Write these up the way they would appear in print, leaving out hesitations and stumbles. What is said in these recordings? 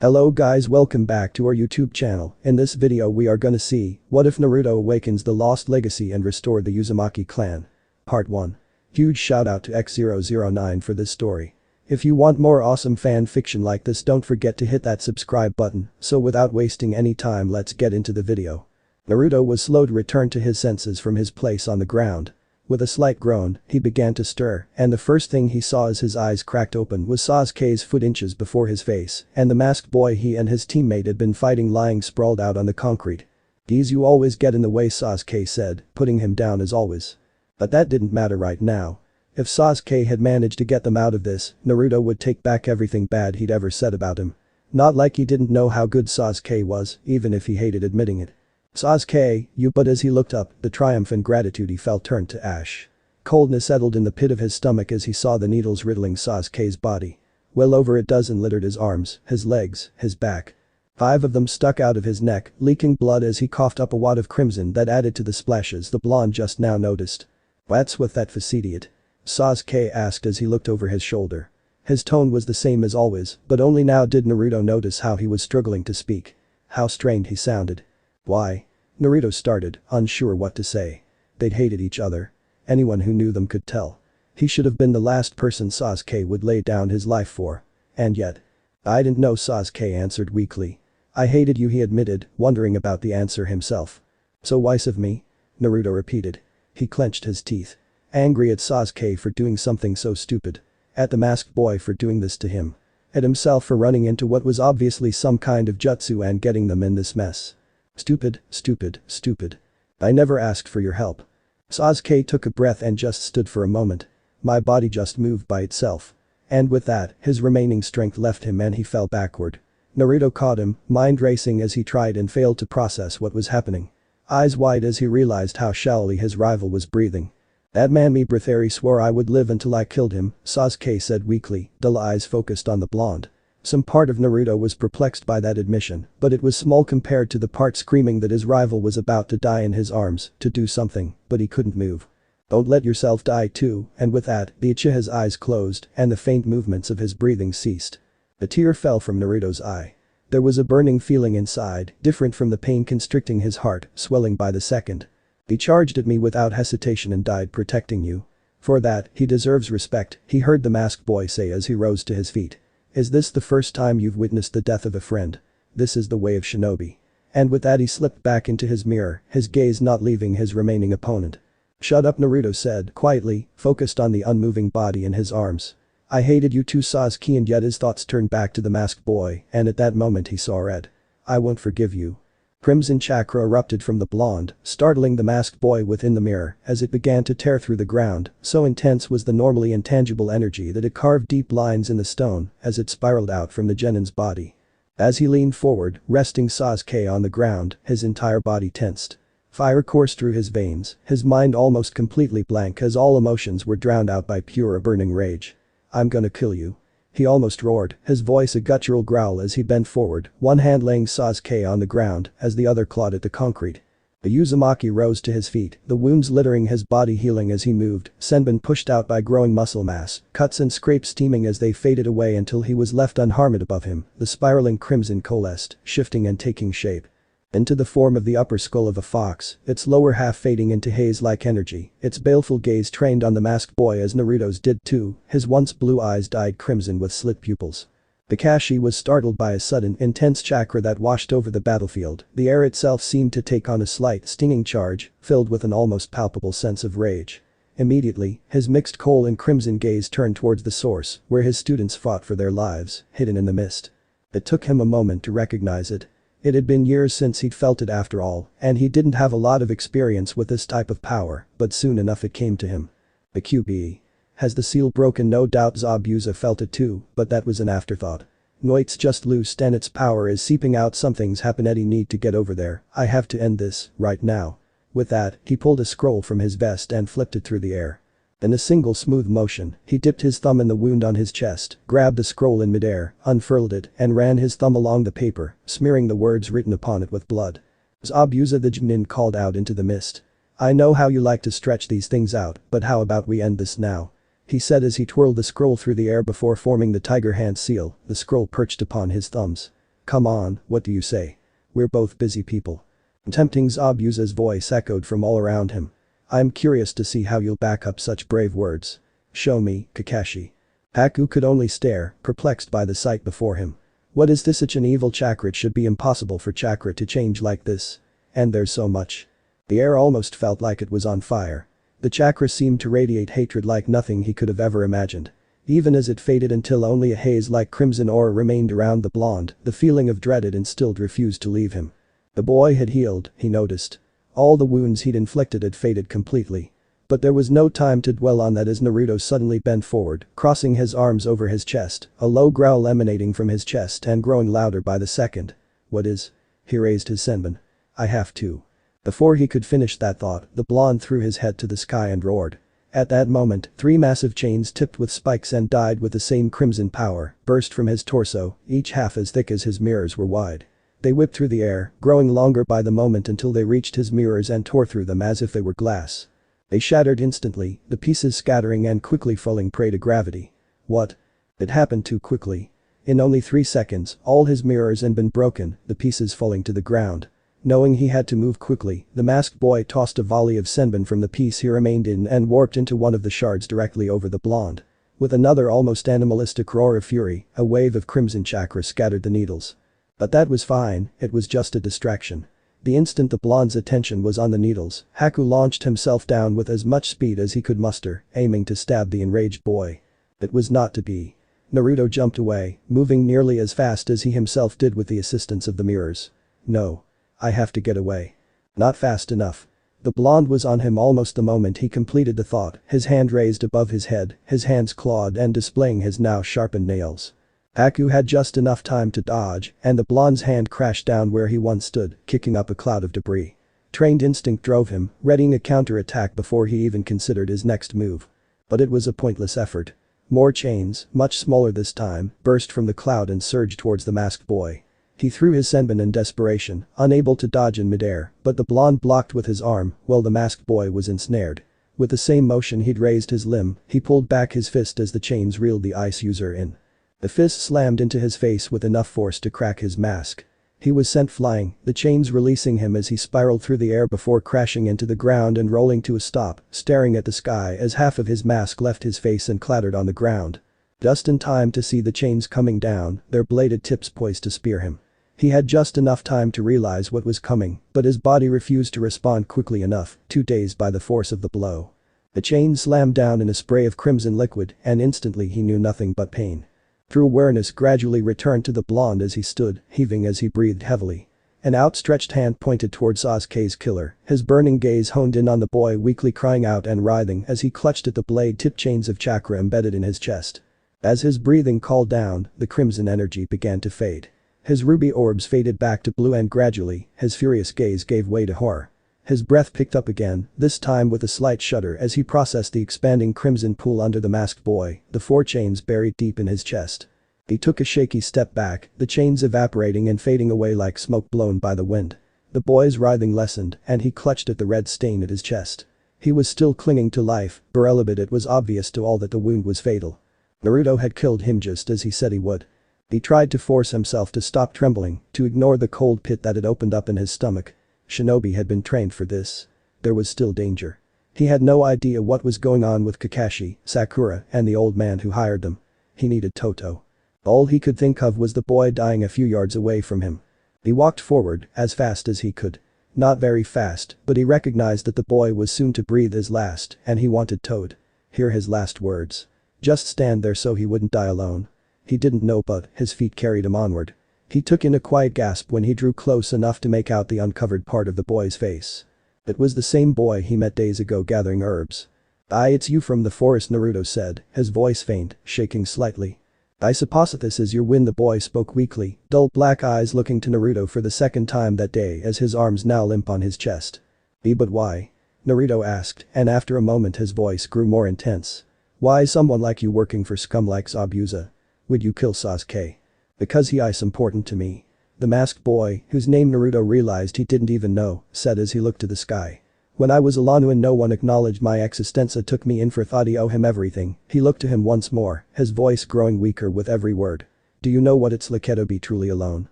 Hello guys, welcome back to our YouTube channel. In this video we are gonna see, what if Naruto awakens the lost legacy and restore the Uzumaki clan? Part 1. Huge shout out to X009 for this story. If you want more awesome fan fiction like this, don't forget to hit that subscribe button. So without wasting any time, let's get into the video. Naruto was slow to return to his senses from his place on the ground. With a slight groan, he began to stir, and the first thing he saw as his eyes cracked open was Sasuke's foot inches before his face, and the masked boy he and his teammate had been fighting lying sprawled out on the concrete. "Geez, you always get in the way," Sasuke said, putting him down as always. But that didn't matter right now. If Sasuke had managed to get them out of this, Naruto would take back everything bad he'd ever said about him. Not like he didn't know how good Sasuke was, even if he hated admitting it. "Sasuke, you," but as he looked up, the triumph and gratitude he felt turned to ash. Coldness settled in the pit of his stomach as he saw the needles riddling Sasuke's body. Well over a dozen littered his arms, his legs, his back. 5 of them stuck out of his neck, leaking blood as he coughed up a wad of crimson that added to the splashes the blonde just now noticed. "What's with that idiot?" Sasuke asked as he looked over his shoulder. His tone was the same as always, but only now did Naruto notice how he was struggling to speak. How strained he sounded. "Why?" Naruto started, unsure what to say. They'd hated each other. Anyone who knew them could tell. He should have been the last person Sasuke would lay down his life for. And yet. "I didn't know," Sasuke answered weakly. "I hated you," he admitted, wondering about the answer himself. "So wise of me?" Naruto repeated. He clenched his teeth. Angry at Sasuke for doing something so stupid. At the masked boy for doing this to him. At himself for running into what was obviously some kind of jutsu and getting them in this mess. Stupid, stupid, stupid. I never asked for your help. Sasuke took a breath and just stood for a moment. My body just moved by itself. And with that, his remaining strength left him and he fell backward. Naruto caught him, mind racing as he tried and failed to process what was happening. Eyes wide as he realized how shallowly his rival was breathing. "That man me Britheri swore I would live until I killed him," Sasuke said weakly, dull eyes focused on the blonde. Some part of Naruto was perplexed by that admission, but it was small compared to the part screaming that his rival was about to die in his arms, to do something, but he couldn't move. "Don't let yourself die too," and with that, the Uchiha's eyes closed and the faint movements of his breathing ceased. A tear fell from Naruto's eye. There was a burning feeling inside, different from the pain constricting his heart, swelling by the second. "He charged at me without hesitation and died protecting you. For that, he deserves respect," he heard the masked boy say as he rose to his feet. "Is this the first time you've witnessed the death of a friend? This is the way of shinobi." And with that he slipped back into his mirror, his gaze not leaving his remaining opponent. "Shut up," Naruto said quietly, focused on the unmoving body in his arms. "I hated you too," Sasuke, and yet his thoughts turned back to the masked boy, and at that moment he saw red. "I won't forgive you." Crimson chakra erupted from the blonde, startling the masked boy within the mirror as it began to tear through the ground, so intense was the normally intangible energy that it carved deep lines in the stone as it spiraled out from the genin's body. As he leaned forward, resting Sasuke on the ground, his entire body tensed. Fire coursed through his veins, his mind almost completely blank as all emotions were drowned out by pure burning rage. "I'm gonna kill you." He almost roared, his voice a guttural growl as he bent forward, one hand laying Sasuke on the ground as the other clawed at the concrete. The Uzumaki rose to his feet, the wounds littering his body healing as he moved, senbon pushed out by growing muscle mass, cuts and scrapes steaming as they faded away until he was left unharmed. Above him, the spiraling crimson coalesced, shifting and taking shape. Into the form of the upper skull of a fox, its lower half fading into haze-like energy, its baleful gaze trained on the masked boy as Naruto's did too, his once blue eyes dyed crimson with slit pupils. Kakashi was startled by a sudden, intense chakra that washed over the battlefield, the air itself seemed to take on a slight, stinging charge, filled with an almost palpable sense of rage. Immediately, his mixed coal and crimson gaze turned towards the source, where his students fought for their lives, hidden in the mist. It took him a moment to recognize it. It had been years since he'd felt it after all, and he didn't have a lot of experience with this type of power, but soon enough it came to him. The QBE. Has the seal broken? No doubt Zabuza felt it too, but that was an afterthought. "No, it's just loosed and its power is seeping out. Something's happened. I need to get over there. I have to end this, right now." With that, he pulled a scroll from his vest and flipped it through the air. In a single smooth motion, he dipped his thumb in the wound on his chest, grabbed the scroll in midair, unfurled it, and ran his thumb along the paper, smearing the words written upon it with blood. "Zabuza," the Junin called out into the mist. "I know how you like to stretch these things out, but how about we end this now?" he said as he twirled the scroll through the air before forming the tiger hand seal, the scroll perched upon his thumbs. Come on, what do you say? We're both busy people. Tempting Zabuza's voice echoed from all around him. I'm curious to see how you'll back up such brave words. Show me, Kakashi. Haku could only stare, perplexed by the sight before him. What is this? Such an evil chakra? It should be impossible for chakra to change like this. And there's so much. The air almost felt like it was on fire. The chakra seemed to radiate hatred like nothing he could have ever imagined. Even as it faded until only a haze like crimson aura remained around the blonde, the feeling of dread it instilled refused to leave him. The boy had healed, he noticed. All the wounds he'd inflicted had faded completely. But there was no time to dwell on that as Naruto suddenly bent forward, crossing his arms over his chest, a low growl emanating from his chest and growing louder by the second. What is? He raised his senbon. I have to. Before he could finish that thought, the blonde threw his head to the sky and roared. At that moment, 3 massive chains tipped with spikes and dyed with the same crimson power, burst from his torso, each half as thick as his mirrors were wide. They whipped through the air, growing longer by the moment until they reached his mirrors and tore through them as if they were glass. They shattered instantly, the pieces scattering and quickly falling prey to gravity. What? It happened too quickly. In only 3 seconds, all his mirrors had been broken, the pieces falling to the ground. Knowing he had to move quickly, the masked boy tossed a volley of senbon from the piece he remained in and warped into one of the shards directly over the blonde. With another almost animalistic roar of fury, a wave of crimson chakra scattered the needles. But that was fine, it was just a distraction. The instant the blonde's attention was on the needles, Haku launched himself down with as much speed as he could muster, aiming to stab the enraged boy. It was not to be. Naruto jumped away, moving nearly as fast as he himself did with the assistance of the mirrors. No. I have to get away. Not fast enough. The blonde was on him almost the moment he completed the thought, his hand raised above his head, his hands clawed and displaying his now sharpened nails. Haku had just enough time to dodge, and the blonde's hand crashed down where he once stood, kicking up a cloud of debris. Trained instinct drove him, readying a counter-attack before he even considered his next move. But it was a pointless effort. More chains, much smaller this time, burst from the cloud and surged towards the masked boy. He threw his senbon in desperation, unable to dodge in midair, but the blonde blocked with his arm, while the masked boy was ensnared. With the same motion he'd raised his limb, he pulled back his fist as the chains reeled the ice user in. The fist slammed into his face with enough force to crack his mask. He was sent flying, the chains releasing him as he spiraled through the air before crashing into the ground and rolling to a stop, staring at the sky as half of his mask left his face and clattered on the ground. Just in time to see the chains coming down, their bladed tips poised to spear him. He had just enough time to realize what was coming, but his body refused to respond quickly enough, too dazed by the force of the blow. The chain slammed down in a spray of crimson liquid and instantly he knew nothing but pain. True awareness gradually returned to the blonde as he stood, heaving as he breathed heavily. An outstretched hand pointed towards Sasuke's killer, his burning gaze honed in on the boy weakly crying out and writhing as he clutched at the blade-tipped chains of chakra embedded in his chest. As his breathing calmed down, the crimson energy began to fade. His ruby orbs faded back to blue and gradually, his furious gaze gave way to horror. His breath picked up again, this time with a slight shudder as he processed the expanding crimson pool under the masked boy, the 4 chains buried deep in his chest. He took a shaky step back, the chains evaporating and fading away like smoke blown by the wind. The boy's writhing lessened and he clutched at the red stain at his chest. He was still clinging to life, but it was obvious to all that the wound was fatal. Naruto had killed him just as he said he would. He tried to force himself to stop trembling, to ignore the cold pit that had opened up in his stomach. Shinobi had been trained for this. There was still danger. He had no idea what was going on with Kakashi, Sakura, and the old man who hired them. He needed Toto. All he could think of was the boy dying a few yards away from him. He walked forward, as fast as he could. Not very fast, but he recognized that the boy was soon to breathe his last, and he wanted Toad. Hear his last words. Just stand there so he wouldn't die alone. He didn't know but his feet carried him onward. He took in a quiet gasp when he drew close enough to make out the uncovered part of the boy's face. It was the same boy he met days ago gathering herbs. It's you from the forest, Naruto said, his voice faint, shaking slightly. I suppose this is your win, the boy spoke weakly, dull black eyes looking to Naruto for the second time that day as his arms now limp on his chest. But why? Naruto asked, and after a moment his voice grew more intense. Why someone like you working for scum like Zabuza? Would you kill Sasuke? Because he is important to me. The masked boy, whose name Naruto realized he didn't even know, said as he looked to the sky. When I was alone and no one acknowledged my existence, I took me in for thought I owe him everything. He looked to him once more, his voice growing weaker with every word. Do you know what it's like to be truly alone?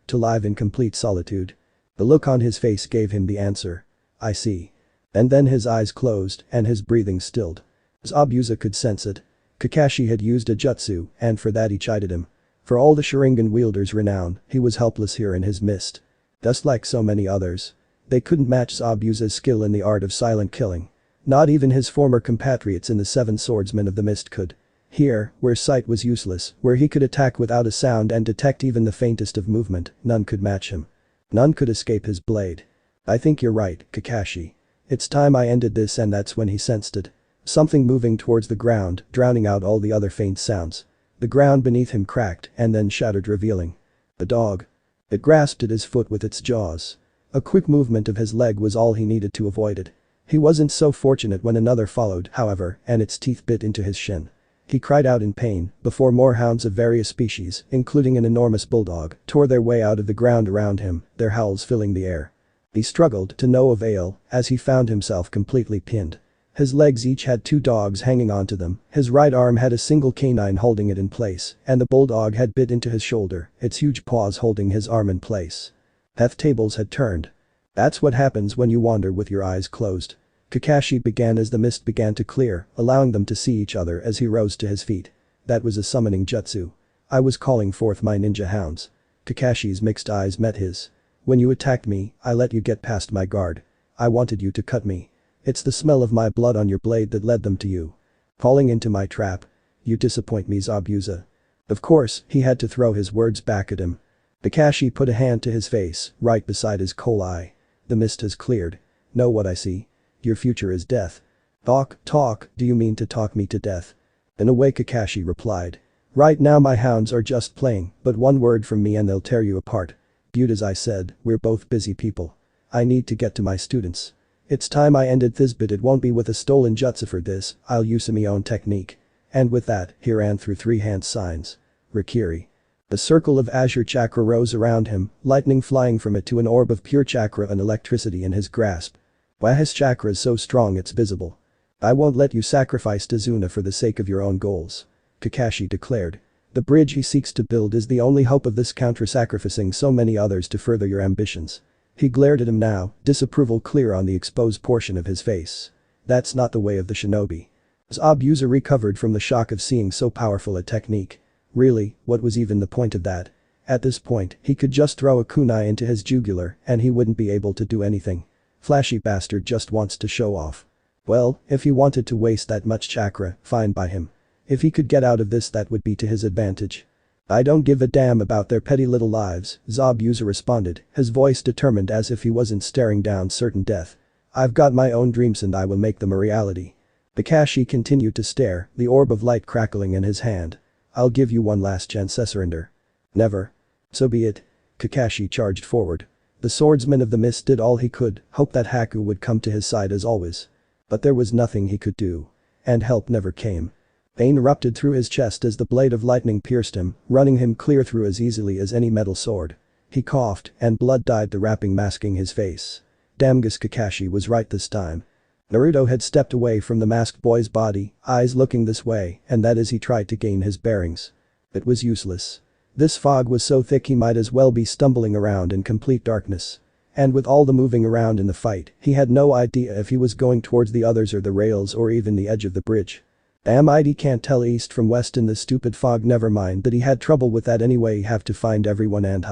To live in complete solitude. The look on his face gave him the answer. I see. And then his eyes closed and his breathing stilled. Zabuza could sense it. Kakashi had used a jutsu and for that he chided him. For all the Sharingan wielder's renown, he was helpless here in his mist. Just like so many others. They couldn't match Zabuza's skill in the art of silent killing. Not even his former compatriots in the Seven Swordsmen of the Mist could. Here, where sight was useless, where he could attack without a sound and detect even the faintest of movement, none could match him. None could escape his blade. I think you're right, Kakashi. It's time I ended this, and that's when he sensed it. Something moving towards the ground, drowning out all the other faint sounds. The ground beneath him cracked and then shattered, revealing the dog. It grasped at his foot with its jaws. A quick movement of his leg was all he needed to avoid it. He wasn't so fortunate when another followed, however, and its teeth bit into his shin. He cried out in pain before more hounds of various species, including an enormous bulldog, tore their way out of the ground around him, their howls filling the air. He struggled to no avail as he found himself completely pinned. His legs each had two dogs hanging onto them, his right arm had a single canine holding it in place, and the bulldog had bit into his shoulder, its huge paws holding his arm in place. Half tables had turned. That's what happens when you wander with your eyes closed. Kakashi began as the mist began to clear, allowing them to see each other as he rose to his feet. That was a summoning jutsu. I was calling forth my ninja hounds. Kakashi's mixed eyes met his. When you attacked me, I let you get past my guard. I wanted you to cut me. It's the smell of my blood on your blade that led them to you. Falling into my trap. You disappoint me, Zabuza. Of course, he had to throw his words back at him. Kakashi put a hand to his face, right beside his coal eye. The mist has cleared. Know what I see? Your future is death. Talk, do you mean to talk me to death? In a way, Kakashi replied. Right now my hounds are just playing, but one word from me and they'll tear you apart. Butte, as I said, we're both busy people. I need to get to my students. It's time I ended this, but it won't be with a stolen jutsu for this, I'll use my own technique. And with that, he ran through three hand signs. Rikiri. A circle of azure chakra rose around him, lightning flying from it to an orb of pure chakra and electricity in his grasp. Why, his chakra is so strong it's visible. I won't let you sacrifice Tazuna for the sake of your own goals. Kakashi declared. The bridge he seeks to build is the only hope of this counter-sacrificing so many others to further your ambitions. He glared at him now, disapproval clear on the exposed portion of his face. That's not the way of the shinobi. Zabuza recovered from the shock of seeing so powerful a technique. Really, what was even the point of that? At this point, he could just throw a kunai into his jugular and he wouldn't be able to do anything. Flashy bastard just wants to show off. Well, if he wanted to waste that much chakra, fine by him. If he could get out of this, that would be to his advantage. I don't give a damn about their petty little lives, Zabuza responded, his voice determined as if he wasn't staring down certain death. I've got my own dreams and I will make them a reality. Kakashi continued to stare, the orb of light crackling in his hand. I'll give you one last chance, surrender. Never. So be it. Kakashi charged forward. The swordsman of the mist did all he could, hope that Haku would come to his side as always. But there was nothing he could do. And help never came. Pain erupted through his chest as the blade of lightning pierced him, running him clear through as easily as any metal sword. He coughed, and blood dyed the wrapping masking his face. Damgus, Kakashi was right this time. Naruto had stepped away from the masked boy's body, eyes looking this way, and that as he tried to gain his bearings. It was useless. This fog was so thick he might as well be stumbling around in complete darkness. And with all the moving around in the fight, he had no idea if he was going towards the others or the rails or even the edge of the bridge. Damn it, he can't tell east from west in this stupid fog. Never mind that he had trouble with that anyway, have to find everyone and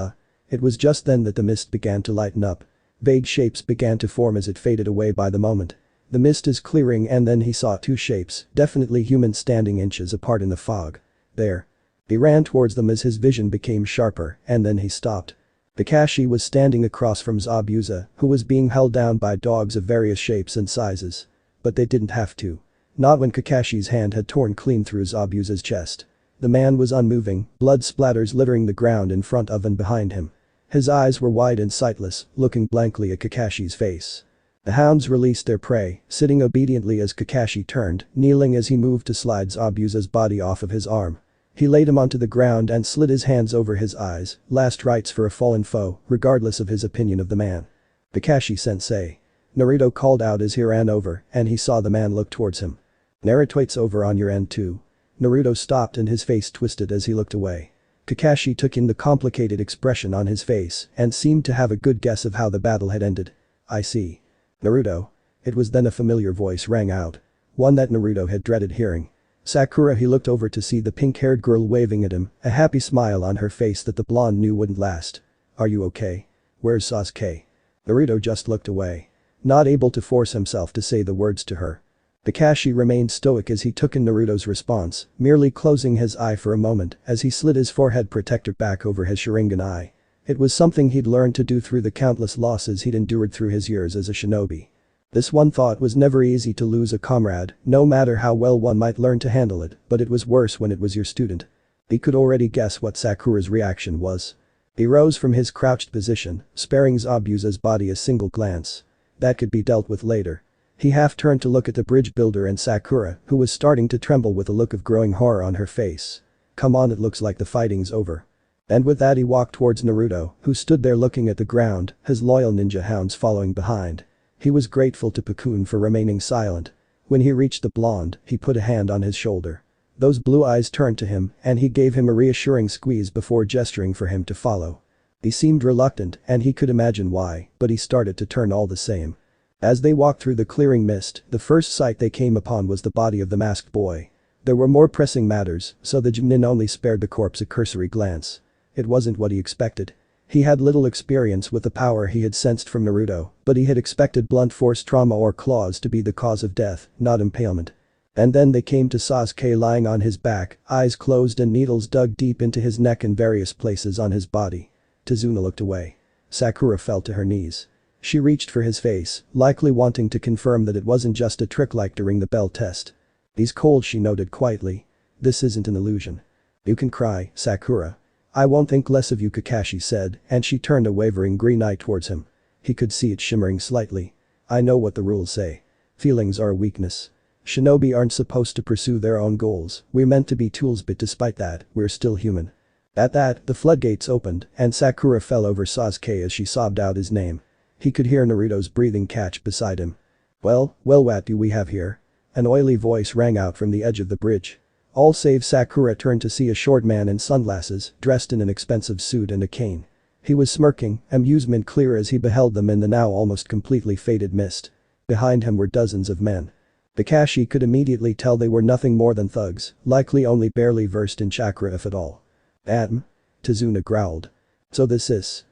It was just then that the mist began to lighten up. Vague shapes began to form as it faded away by the moment. The mist is clearing and then he saw two shapes, definitely human, standing inches apart in the fog. There. He ran towards them as his vision became sharper and then he stopped. Kakashi was standing across from Zabuza, who was being held down by dogs of various shapes and sizes. But they didn't have to. Not when Kakashi's hand had torn clean through Zabuza's chest. The man was unmoving, blood splatters littering the ground in front of and behind him. His eyes were wide and sightless, looking blankly at Kakashi's face. The hounds released their prey, sitting obediently as Kakashi turned, kneeling as he moved to slide Zabuza's body off of his arm. He laid him onto the ground and slid his hands over his eyes, last rites for a fallen foe, regardless of his opinion of the man. Kakashi-sensei. Naruto called out as he ran over and he saw the man look towards him. Naruto's over on your end too. Naruto stopped and his face twisted as he looked away. Kakashi took in the complicated expression on his face and seemed to have a good guess of how the battle had ended. I see. Naruto. It was then a familiar voice rang out. One that Naruto had dreaded hearing. Sakura. He looked over to see the pink-haired girl waving at him, a happy smile on her face that the blonde knew wouldn't last. Are you okay? Where's Sasuke? Naruto just looked away. Not able to force himself to say the words to her. Kakashi remained stoic as he took in Naruto's response, merely closing his eye for a moment as he slid his forehead protector back over his Sharingan eye. It was something he'd learned to do through the countless losses he'd endured through his years as a shinobi. This one thought was never easy to lose a comrade, no matter how well one might learn to handle it, but it was worse when it was your student. He could already guess what Sakura's reaction was. He rose from his crouched position, sparing Zabuza's body a single glance. That could be dealt with later. He half-turned to look at the bridge builder and Sakura, who was starting to tremble with a look of growing horror on her face. Come on, it looks like the fighting's over. And with that he walked towards Naruto, who stood there looking at the ground, his loyal ninja hounds following behind. He was grateful to Pakun for remaining silent. When he reached the blonde, he put a hand on his shoulder. Those blue eyes turned to him and he gave him a reassuring squeeze before gesturing for him to follow. He seemed reluctant and he could imagine why, but he started to turn all the same. As they walked through the clearing mist, the first sight they came upon was the body of the masked boy. There were more pressing matters, so the Junin only spared the corpse a cursory glance. It wasn't what he expected. He had little experience with the power he had sensed from Naruto, but he had expected blunt force trauma or claws to be the cause of death, not impalement. And then they came to Sasuke lying on his back, eyes closed and needles dug deep into his neck and various places on his body. Tazuna looked away. Sakura fell to her knees. She reached for his face, likely wanting to confirm that it wasn't just a trick like during the bell test. He's cold, she noted quietly. This isn't an illusion. You can cry, Sakura. I won't think less of you, Kakashi said, and she turned a wavering green eye towards him. He could see it shimmering slightly. I know what the rules say. Feelings are a weakness. Shinobi aren't supposed to pursue their own goals, we're meant to be tools, but despite that, we're still human. At that, the floodgates opened, and Sakura fell over Sasuke as she sobbed out his name. He could hear Naruto's breathing catch beside him. Well, what do we have here? An oily voice rang out from the edge of the bridge. All save Sakura turned to see a short man in sunglasses, dressed in an expensive suit and a cane. He was smirking, amusement clear as he beheld them in the now almost completely faded mist. Behind him were dozens of men. Kakashi could immediately tell they were nothing more than thugs, likely only barely versed in chakra if at all. Tazuna growled. So this is.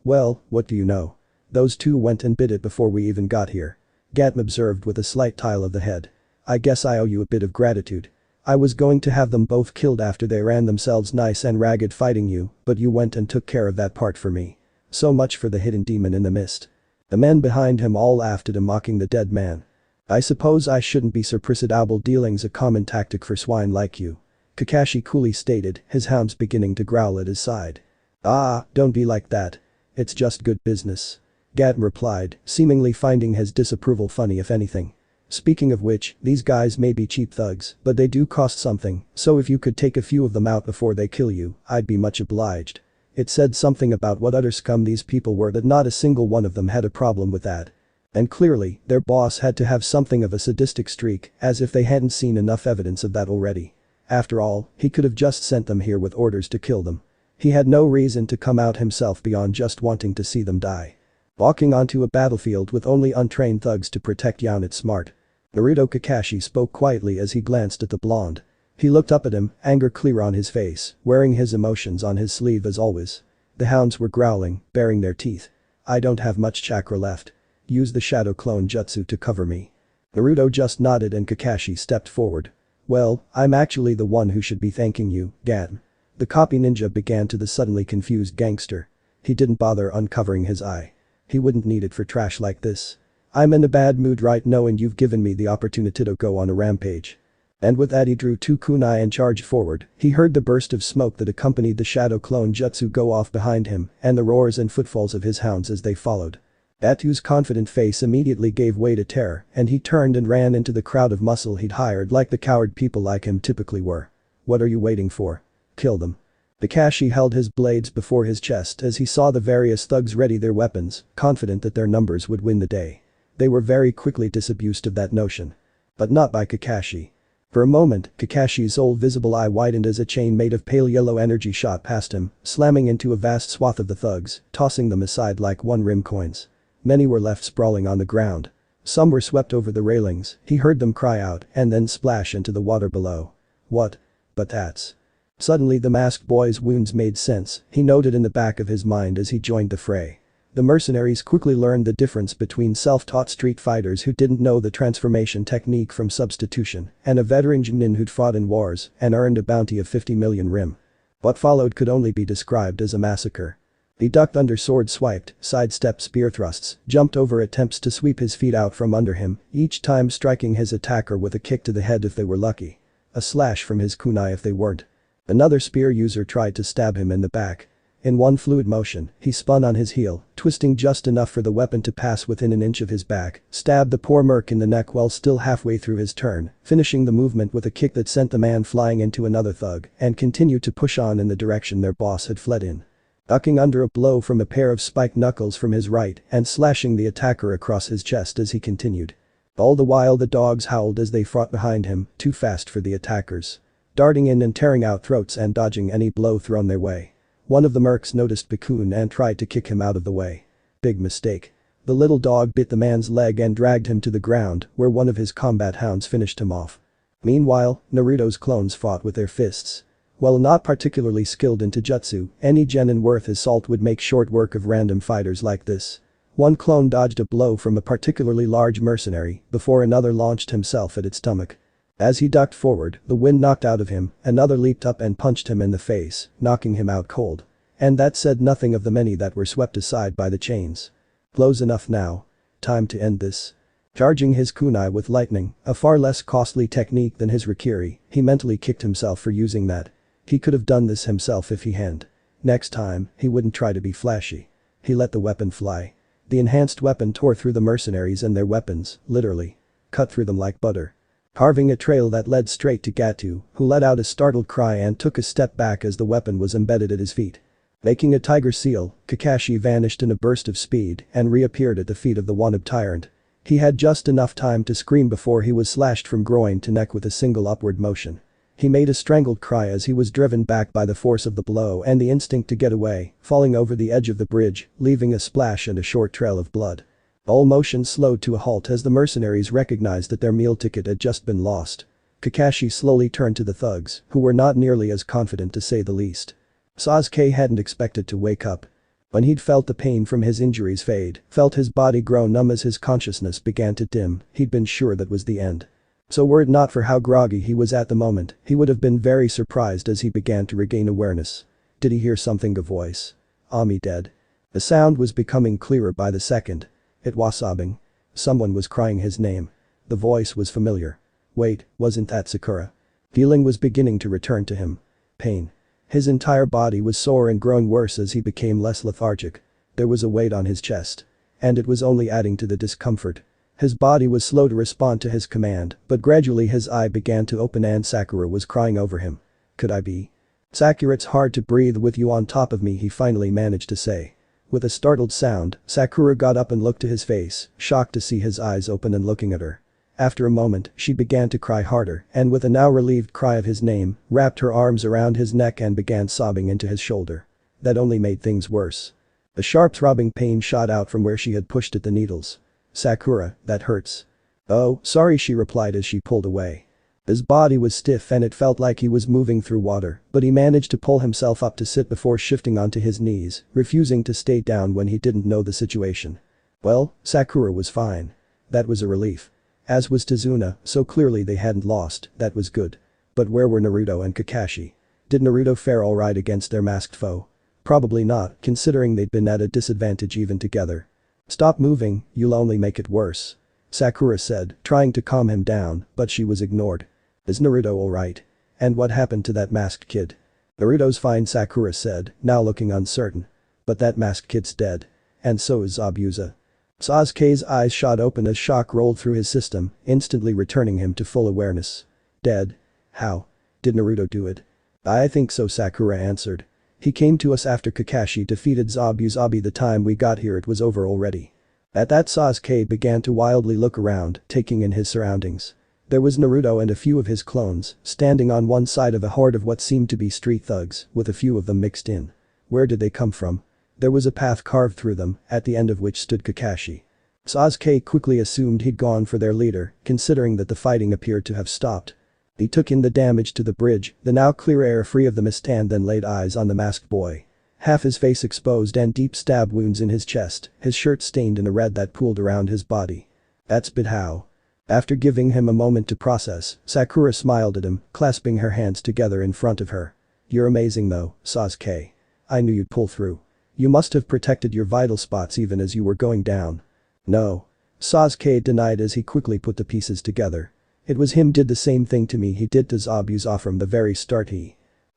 Well, what do you know? Those two went and bid it before we even got here. Gatm observed with a slight tile of the head. I guess I owe you a bit of gratitude. I was going to have them both killed after they ran themselves nice and ragged fighting you, but you went and took care of that part for me. So much for the hidden demon in the mist. The men behind him all laughed at him, mocking the dead man. I suppose I shouldn't be surprised. Double dealing's a common tactic for swine like you. Kakashi coolly stated, his hounds beginning to growl at his side. Ah, don't be like that. It's just good business. Gatm replied, seemingly finding his disapproval funny if anything. Speaking of which, these guys may be cheap thugs, but they do cost something, so if you could take a few of them out before they kill you, I'd be much obliged. It said something about what utter scum these people were that not a single one of them had a problem with that. And clearly, their boss had to have something of a sadistic streak, as if they hadn't seen enough evidence of that already. After all, he could have just sent them here with orders to kill them. He had no reason to come out himself beyond just wanting to see them die. Walking onto a battlefield with only untrained thugs to protect you, it's smart. Naruto. Kakashi spoke quietly as he glanced at the blonde. He looked up at him, anger clear on his face, wearing his emotions on his sleeve as always. The hounds were growling, baring their teeth. I don't have much chakra left. Use the shadow clone jutsu to cover me. Naruto just nodded and Kakashi stepped forward. Well, I'm actually the one who should be thanking you, Gatm. The copy ninja began to the suddenly confused gangster. He didn't bother uncovering his eye. He wouldn't need it for trash like this. I'm in a bad mood right now and you've given me the opportunity to go on a rampage. And with that he drew two kunai and charged forward. He heard the burst of smoke that accompanied the shadow clone jutsu go off behind him and the roars and footfalls of his hounds as they followed. Batu's confident face immediately gave way to terror and he turned and ran into the crowd of muscle he'd hired like the coward people like him typically were. What are you waiting for? Kill them. Kakashi held his blades before his chest as he saw the various thugs ready their weapons, confident that their numbers would win the day. They were very quickly disabused of that notion. But not by Kakashi. For a moment, Kakashi's old visible eye widened as a chain made of pale yellow energy shot past him, slamming into a vast swath of the thugs, tossing them aside like one-rim coins. Many were left sprawling on the ground. Some were swept over the railings, he heard them cry out and then splash into the water below. What? But that's… Suddenly the masked boy's wounds made sense, he noted in the back of his mind as he joined the fray. The mercenaries quickly learned the difference between self-taught street fighters who didn't know the transformation technique from substitution and a veteran Jonin who'd fought in wars and earned a bounty of 50 million rim. What followed could only be described as a massacre. He ducked under sword swiped, sidestepped spear thrusts, jumped over attempts to sweep his feet out from under him, each time striking his attacker with a kick to the head if they were lucky. A slash from his kunai if they weren't. Another spear user tried to stab him in the back. In one fluid motion, he spun on his heel, twisting just enough for the weapon to pass within an inch of his back, stabbed the poor merc in the neck while still halfway through his turn, finishing the movement with a kick that sent the man flying into another thug, and continued to push on in the direction their boss had fled in. Ducking under a blow from a pair of spiked knuckles from his right and slashing the attacker across his chest as he continued. All the while the dogs howled as they fought behind him, too fast for the attackers. Darting in and tearing out throats and dodging any blow thrown their way. One of the mercs noticed Bakun and tried to kick him out of the way. Big mistake. The little dog bit the man's leg and dragged him to the ground, where one of his combat hounds finished him off. Meanwhile, Naruto's clones fought with their fists. While not particularly skilled in taijutsu, any genin worth his salt would make short work of random fighters like this. One clone dodged a blow from a particularly large mercenary before another launched himself at its stomach. As he ducked forward, the wind knocked out of him, another leaped up and punched him in the face, knocking him out cold. And that said nothing of the many that were swept aside by the chains. Close enough now. Time to end this. Charging his kunai with lightning, a far less costly technique than his Rikiri, he mentally kicked himself for using that. He could have done this himself if he hadn't. Next time, he wouldn't try to be flashy. He let the weapon fly. The enhanced weapon tore through the mercenaries and their weapons, literally. Cut through them like butter. Carving a trail that led straight to Gatu, who let out a startled cry and took a step back as the weapon was embedded at his feet. Making a tiger seal, Kakashi vanished in a burst of speed and reappeared at the feet of the wanted tyrant. He had just enough time to scream before he was slashed from groin to neck with a single upward motion. He made a strangled cry as he was driven back by the force of the blow and the instinct to get away, falling over the edge of the bridge, leaving a splash and a short trail of blood. All motion slowed to a halt as the mercenaries recognized that their meal ticket had just been lost. Kakashi slowly turned to the thugs, who were not nearly as confident to say the least. Sasuke hadn't expected to wake up. When he'd felt the pain from his injuries fade, felt his body grow numb as his consciousness began to dim, he'd been sure that was the end. So were it not for how groggy he was at the moment, he would have been very surprised as he began to regain awareness. Did he hear something? A voice. Ami dead. The sound was becoming clearer by the second. It was sobbing. Someone was crying his name. The voice was familiar. Wait, wasn't that Sakura? Feeling was beginning to return to him. Pain. His entire body was sore and growing worse as he became less lethargic. There was a weight on his chest. And it was only adding to the discomfort. His body was slow to respond to his command, but gradually his eye began to open and Sakura was crying over him. Could I be? Sakura, it's hard to breathe with you on top of me, he finally managed to say. With a startled sound, Sakura got up and looked to his face, shocked to see his eyes open and looking at her. After a moment, she began to cry harder and with a now relieved cry of his name, wrapped her arms around his neck and began sobbing into his shoulder. That only made things worse. A sharp throbbing pain shot out from where she had pushed at the needles. Sakura, that hurts. Oh, sorry, she replied as she pulled away. His body was stiff and it felt like he was moving through water, but he managed to pull himself up to sit before shifting onto his knees, refusing to stay down when he didn't know the situation. Well, Sakura was fine. That was a relief. As was Tazuna, so clearly they hadn't lost, that was good. But where were Naruto and Kakashi? Did Naruto fare alright against their masked foe? Probably not, considering they'd been at a disadvantage even together. Stop moving, you'll only make it worse. Sakura said, trying to calm him down, but she was ignored. Is Naruto alright? And what happened to that masked kid? Naruto's fine, Sakura said, now looking uncertain. But that masked kid's dead. And so is Zabuza. Sasuke's eyes shot open as shock rolled through his system, instantly returning him to full awareness. Dead? How? Did Naruto do it? I think so, Sakura answered. He came to us after Kakashi defeated Zabuza. The time we got here it was over already. At that, Sasuke began to wildly look around, taking in his surroundings. There was Naruto and a few of his clones, standing on one side of a horde of what seemed to be street thugs, with a few of them mixed in. Where did they come from? There was a path carved through them, at the end of which stood Kakashi. Sasuke quickly assumed he'd gone for their leader, considering that the fighting appeared to have stopped. He took in the damage to the bridge, the now clear air free of the mist, and then laid eyes on the masked boy. Half his face exposed and deep stab wounds in his chest, his shirt stained in the red that pooled around his body. That's bit how. After giving him a moment to process, Sakura smiled at him, clasping her hands together in front of her. You're amazing though, Sasuke. I knew you'd pull through. You must have protected your vital spots even as you were going down. No. Sasuke denied as he quickly put the pieces together. It was him did the same thing to me he did to Zabuza from the very start.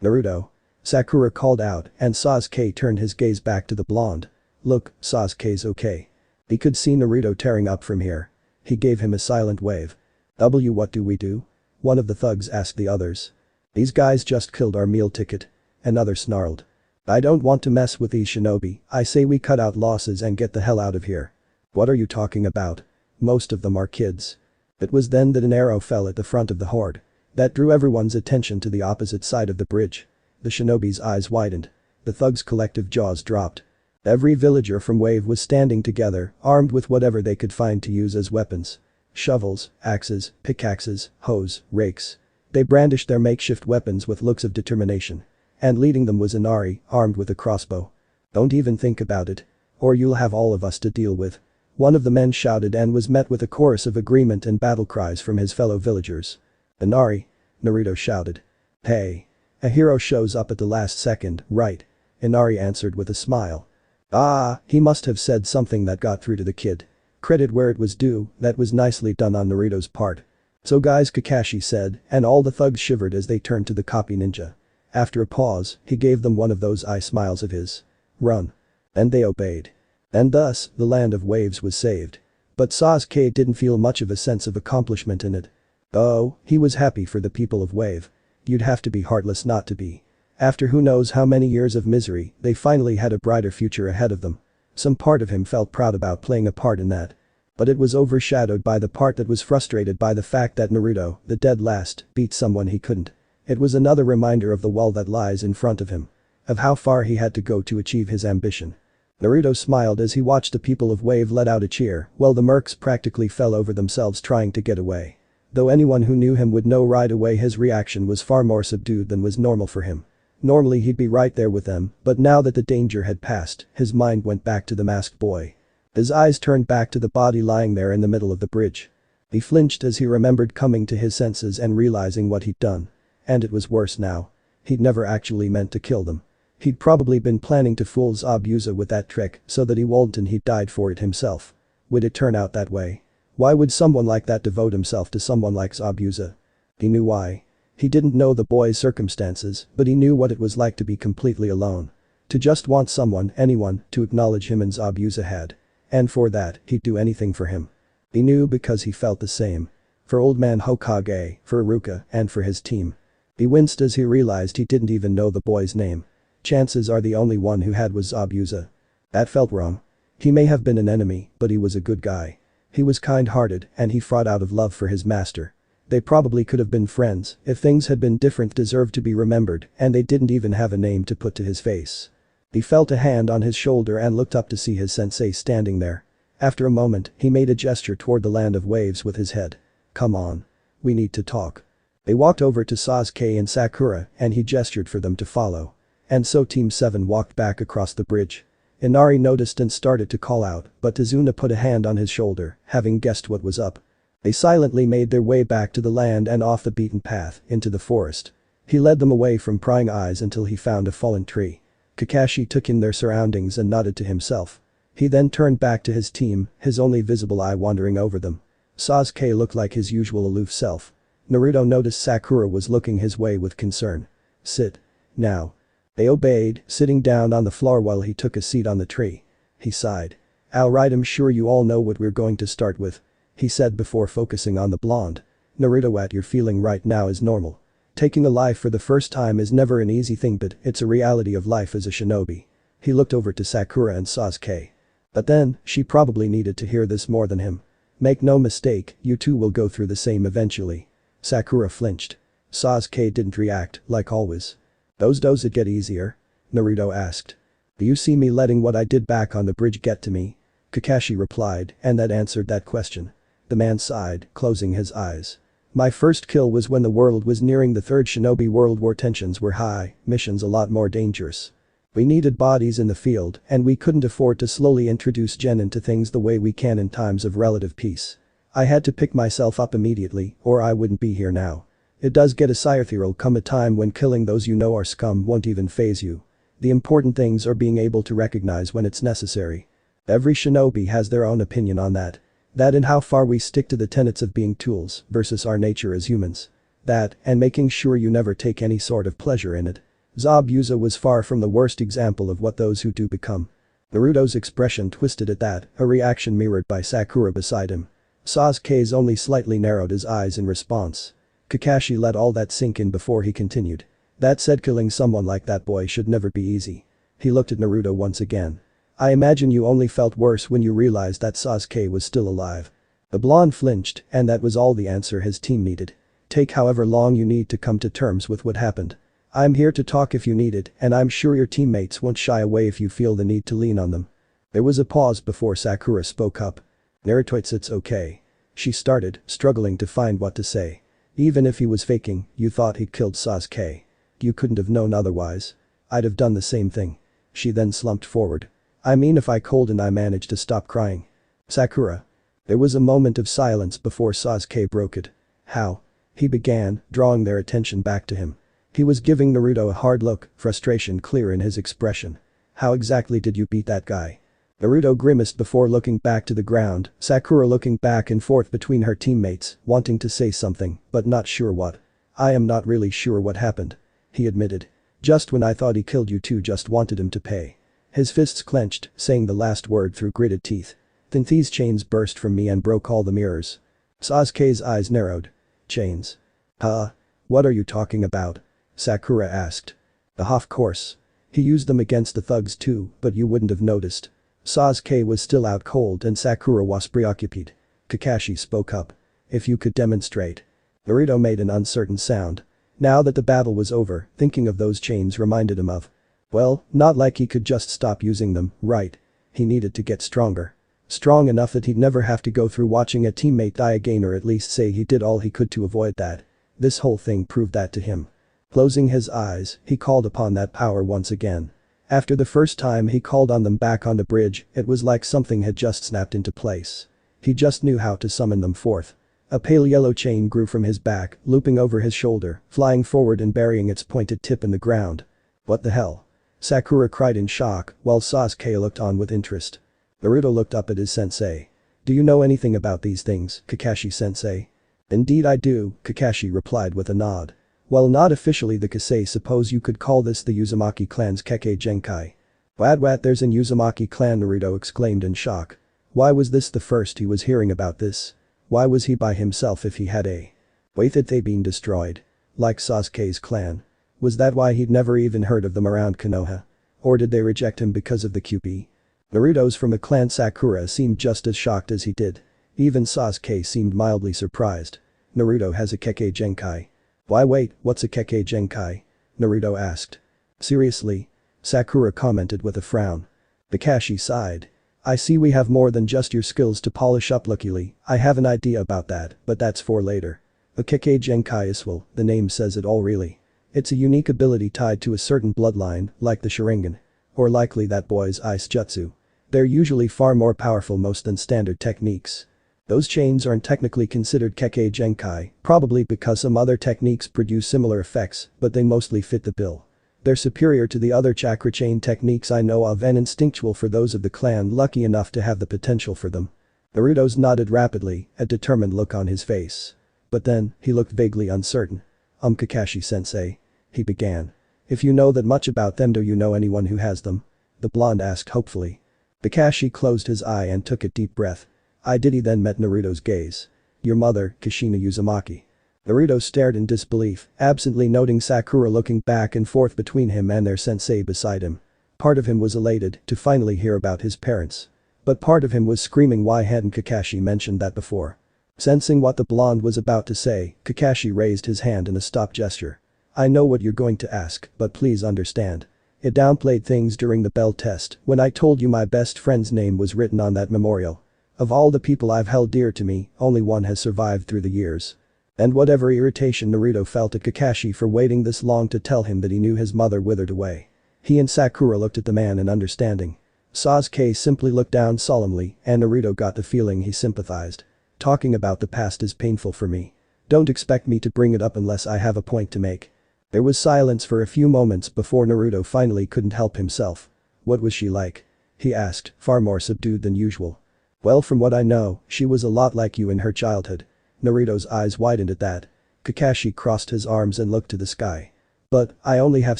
Naruto. Sakura called out, and Sasuke turned his gaze back to the blonde. Look, Sasuke's okay. He could see Naruto tearing up from here. He gave him a silent wave. What do we do? One of the thugs asked the others. These guys just killed our meal ticket. Another snarled. I don't want to mess with these shinobi, I say we cut out losses and get the hell out of here. What are you talking about? Most of them are kids. It was then that an arrow fell at the front of the horde. That drew everyone's attention to the opposite side of the bridge. The shinobi's eyes widened. The thugs' collective jaws dropped. Every villager from Wave was standing together, armed with whatever they could find to use as weapons. Shovels, axes, pickaxes, hoes, rakes. They brandished their makeshift weapons with looks of determination. And leading them was Inari, armed with a crossbow. Don't even think about it. Or you'll have all of us to deal with. One of the men shouted and was met with a chorus of agreement and battle cries from his fellow villagers. Inari. Naruto shouted. Hey. A hero shows up at the last second, right? Inari answered with a smile. Ah, he must have said something that got through to the kid. Credit where it was due, that was nicely done on Naruto's part. So guys, Kakashi said, and all the thugs shivered as they turned to the copy ninja. After a pause, he gave them one of those eye smiles of his. Run. And they obeyed. And thus, the land of waves was saved. But Sasuke didn't feel much of a sense of accomplishment in it. Oh, he was happy for the people of Wave. You'd have to be heartless not to be. After who knows how many years of misery, they finally had a brighter future ahead of them. Some part of him felt proud about playing a part in that. But it was overshadowed by the part that was frustrated by the fact that Naruto, the dead last, beat someone he couldn't. It was another reminder of the wall that lies in front of him. Of how far he had to go to achieve his ambition. Naruto smiled as he watched the people of Wave let out a cheer while the mercs practically fell over themselves trying to get away. Though anyone who knew him would know right away his reaction was far more subdued than was normal for him. Normally he'd be right there with them, but now that the danger had passed, his mind went back to the masked boy. His eyes turned back to the body lying there in the middle of the bridge. He flinched as he remembered coming to his senses and realizing what he'd done. And it was worse now. He'd never actually meant to kill them. He'd probably been planning to fool Zabuza with that trick so that he wouldn't he'd died for it himself. Would it turn out that way? Why would someone like that devote himself to someone like Zabuza? He knew why. He didn't know the boy's circumstances, but he knew what it was like to be completely alone. To just want someone, anyone, to acknowledge him and Zabuza had. And for that, he'd do anything for him. He knew because he felt the same. For Old Man Hokage, for Iruka, and for his team. He winced as he realized he didn't even know the boy's name. Chances are the only one who had was Zabuza. That felt wrong. He may have been an enemy, but he was a good guy. He was kind-hearted and he fought out of love for his master. They probably could have been friends if things had been different, deserved to be remembered, and they didn't even have a name to put to his face. He felt a hand on his shoulder and looked up to see his sensei standing there. After a moment, he made a gesture toward the land of waves with his head. Come on. We need to talk. They walked over to Sasuke and Sakura and he gestured for them to follow. And so Team 7 walked back across the bridge. Inari noticed and started to call out, but Tazuna put a hand on his shoulder, having guessed what was up. They silently made their way back to the land and off the beaten path, into the forest. He led them away from prying eyes until he found a fallen tree. Kakashi took in their surroundings and nodded to himself. He then turned back to his team, his only visible eye wandering over them. Sasuke looked like his usual aloof self. Naruto noticed Sakura was looking his way with concern. Sit. Now. They obeyed, sitting down on the floor while he took a seat on the tree. He sighed. Alright, I'm sure you all know what we're going to start with. He said before focusing on the blonde. Naruto, what you're feeling right now is normal. Taking a life for the first time is never an easy thing, but it's a reality of life as a shinobi. He looked over to Sakura and Sasuke. But then, she probably needed to hear this more than him. Make no mistake, you two will go through the same eventually. Sakura flinched. Sasuke didn't react, like always. Does it get easier? Naruto asked. Do you see me letting what I did back on the bridge get to me? Kakashi replied, and that answered that question. The man sighed, closing his eyes. My first kill was when the world was nearing the third Shinobi World War. Tensions were high, missions a lot more dangerous. We needed bodies in the field, and we couldn't afford to slowly introduce genin to things the way we can in times of relative peace. I had to pick myself up immediately, or I wouldn't be here now. It does get a there'll come a time when killing those you know are scum won't even faze you. The important things are being able to recognize when it's necessary. Every shinobi has their own opinion on that. That and how far we stick to the tenets of being tools versus our nature as humans. That, and making sure you never take any sort of pleasure in it. Zabuza was far from the worst example of what those who do become. Naruto's expression twisted at that, a reaction mirrored by Sakura beside him. Sasuke's only slightly narrowed his eyes in response. Kakashi let all that sink in before he continued. That said, killing someone like that boy should never be easy. He looked at Naruto once again. I imagine you only felt worse when you realized that Sasuke was still alive. The blonde flinched, and that was all the answer his team needed. Take however long you need to come to terms with what happened. I'm here to talk if you need it, and I'm sure your teammates won't shy away if you feel the need to lean on them. There was a pause before Sakura spoke up. Naruto, it's okay. She started, struggling to find what to say. Even if he was faking, you thought he'd killed Sasuke. You couldn't have known otherwise. I'd have done the same thing. She then slumped forward. I mean, if I cold and I managed to stop crying. Sakura. There was a moment of silence before Sasuke broke it. How? He began, drawing their attention back to him. He was giving Naruto a hard look, frustration clear in his expression. How exactly did you beat that guy? Naruto grimaced before looking back to the ground, Sakura looking back and forth between her teammates, wanting to say something, but not sure what. I am not really sure what happened. He admitted. Just when I thought he killed you two, just wanted him to pay. His fists clenched, saying the last word through gritted teeth. Then these chains burst from me and broke all the mirrors. Sasuke's eyes narrowed. Chains? Huh? What are you talking about? Sakura asked. Of course. He used them against the thugs too, but you wouldn't have noticed. Sasuke was still out cold and Sakura was preoccupied. Kakashi spoke up. If you could demonstrate. Naruto made an uncertain sound. Now that the battle was over, thinking of those chains reminded him of. Well, not like he could just stop using them, right? He needed to get stronger. Strong enough that he'd never have to go through watching a teammate die again, or at least say he did all he could to avoid that. This whole thing proved that to him. Closing his eyes, he called upon that power once again. After the first time he called on them back on the bridge, it was like something had just snapped into place. He just knew how to summon them forth. A pale yellow chain grew from his back, looping over his shoulder, flying forward and burying its pointed tip in the ground. What the hell? Sakura cried in shock, while Sasuke looked on with interest. Naruto looked up at his sensei. Do you know anything about these things, Kakashi-sensei? Indeed I do, Kakashi replied with a nod. Well, not officially the Kasei, suppose you could call this the Uzumaki clan's Kekkei Genkai. What, there's an Uzumaki clan, Naruto exclaimed in shock. Why was this the first he was hearing about this? Why was he by himself if he had a... Wait, had they been destroyed? Like Sasuke's clan? Was that why he'd never even heard of them around Konoha? Or did they reject him because of the QP? Naruto's from a clan. Sakura seemed just as shocked as he did. Even Sasuke seemed mildly surprised. Naruto has a Kekkei Genkai. Why wait, what's a Kekkei Genkai? Naruto asked. Seriously? Sakura commented with a frown. Kakashi sighed. I see we have more than just your skills to polish up. Luckily, I have an idea about that, but that's for later. A Kekkei Genkai is, well, the name says it all really. It's a unique ability tied to a certain bloodline, like the Sharingan. Or likely that boy's Ice Jutsu. They're usually far more powerful most than standard techniques. Those chains aren't technically considered Kekkei Genkai, probably because some other techniques produce similar effects, but they mostly fit the bill. They're superior to the other chakra chain techniques I know of and instinctual for those of the clan lucky enough to have the potential for them. Naruto's nodded rapidly, a determined look on his face. But then, he looked vaguely uncertain. Kakashi-sensei. He began. If you know that much about them, do you know anyone who has them? The blonde asked hopefully. Kakashi closed his eye and took a deep breath. I did. He then met Naruto's gaze. Your mother, Kushina Uzumaki. Naruto stared in disbelief, absently noting Sakura looking back and forth between him and their sensei beside him. Part of him was elated to finally hear about his parents. But part of him was screaming why hadn't Kakashi mentioned that before. Sensing what the blonde was about to say, Kakashi raised his hand in a stop gesture. I know what you're going to ask, but please understand. It downplayed things during the bell test when I told you my best friend's name was written on that memorial. Of all the people I've held dear to me, only one has survived through the years. And whatever irritation Naruto felt at Kakashi for waiting this long to tell him that he knew his mother withered away. He and Sakura looked at the man in understanding. Sasuke simply looked down solemnly and Naruto got the feeling he sympathized. Talking about the past is painful for me. Don't expect me to bring it up unless I have a point to make. There was silence for a few moments before Naruto finally couldn't help himself. What was she like? He asked, far more subdued than usual. Well, from what I know, she was a lot like you in her childhood. Naruto's eyes widened at that. Kakashi crossed his arms and looked to the sky. But, I only have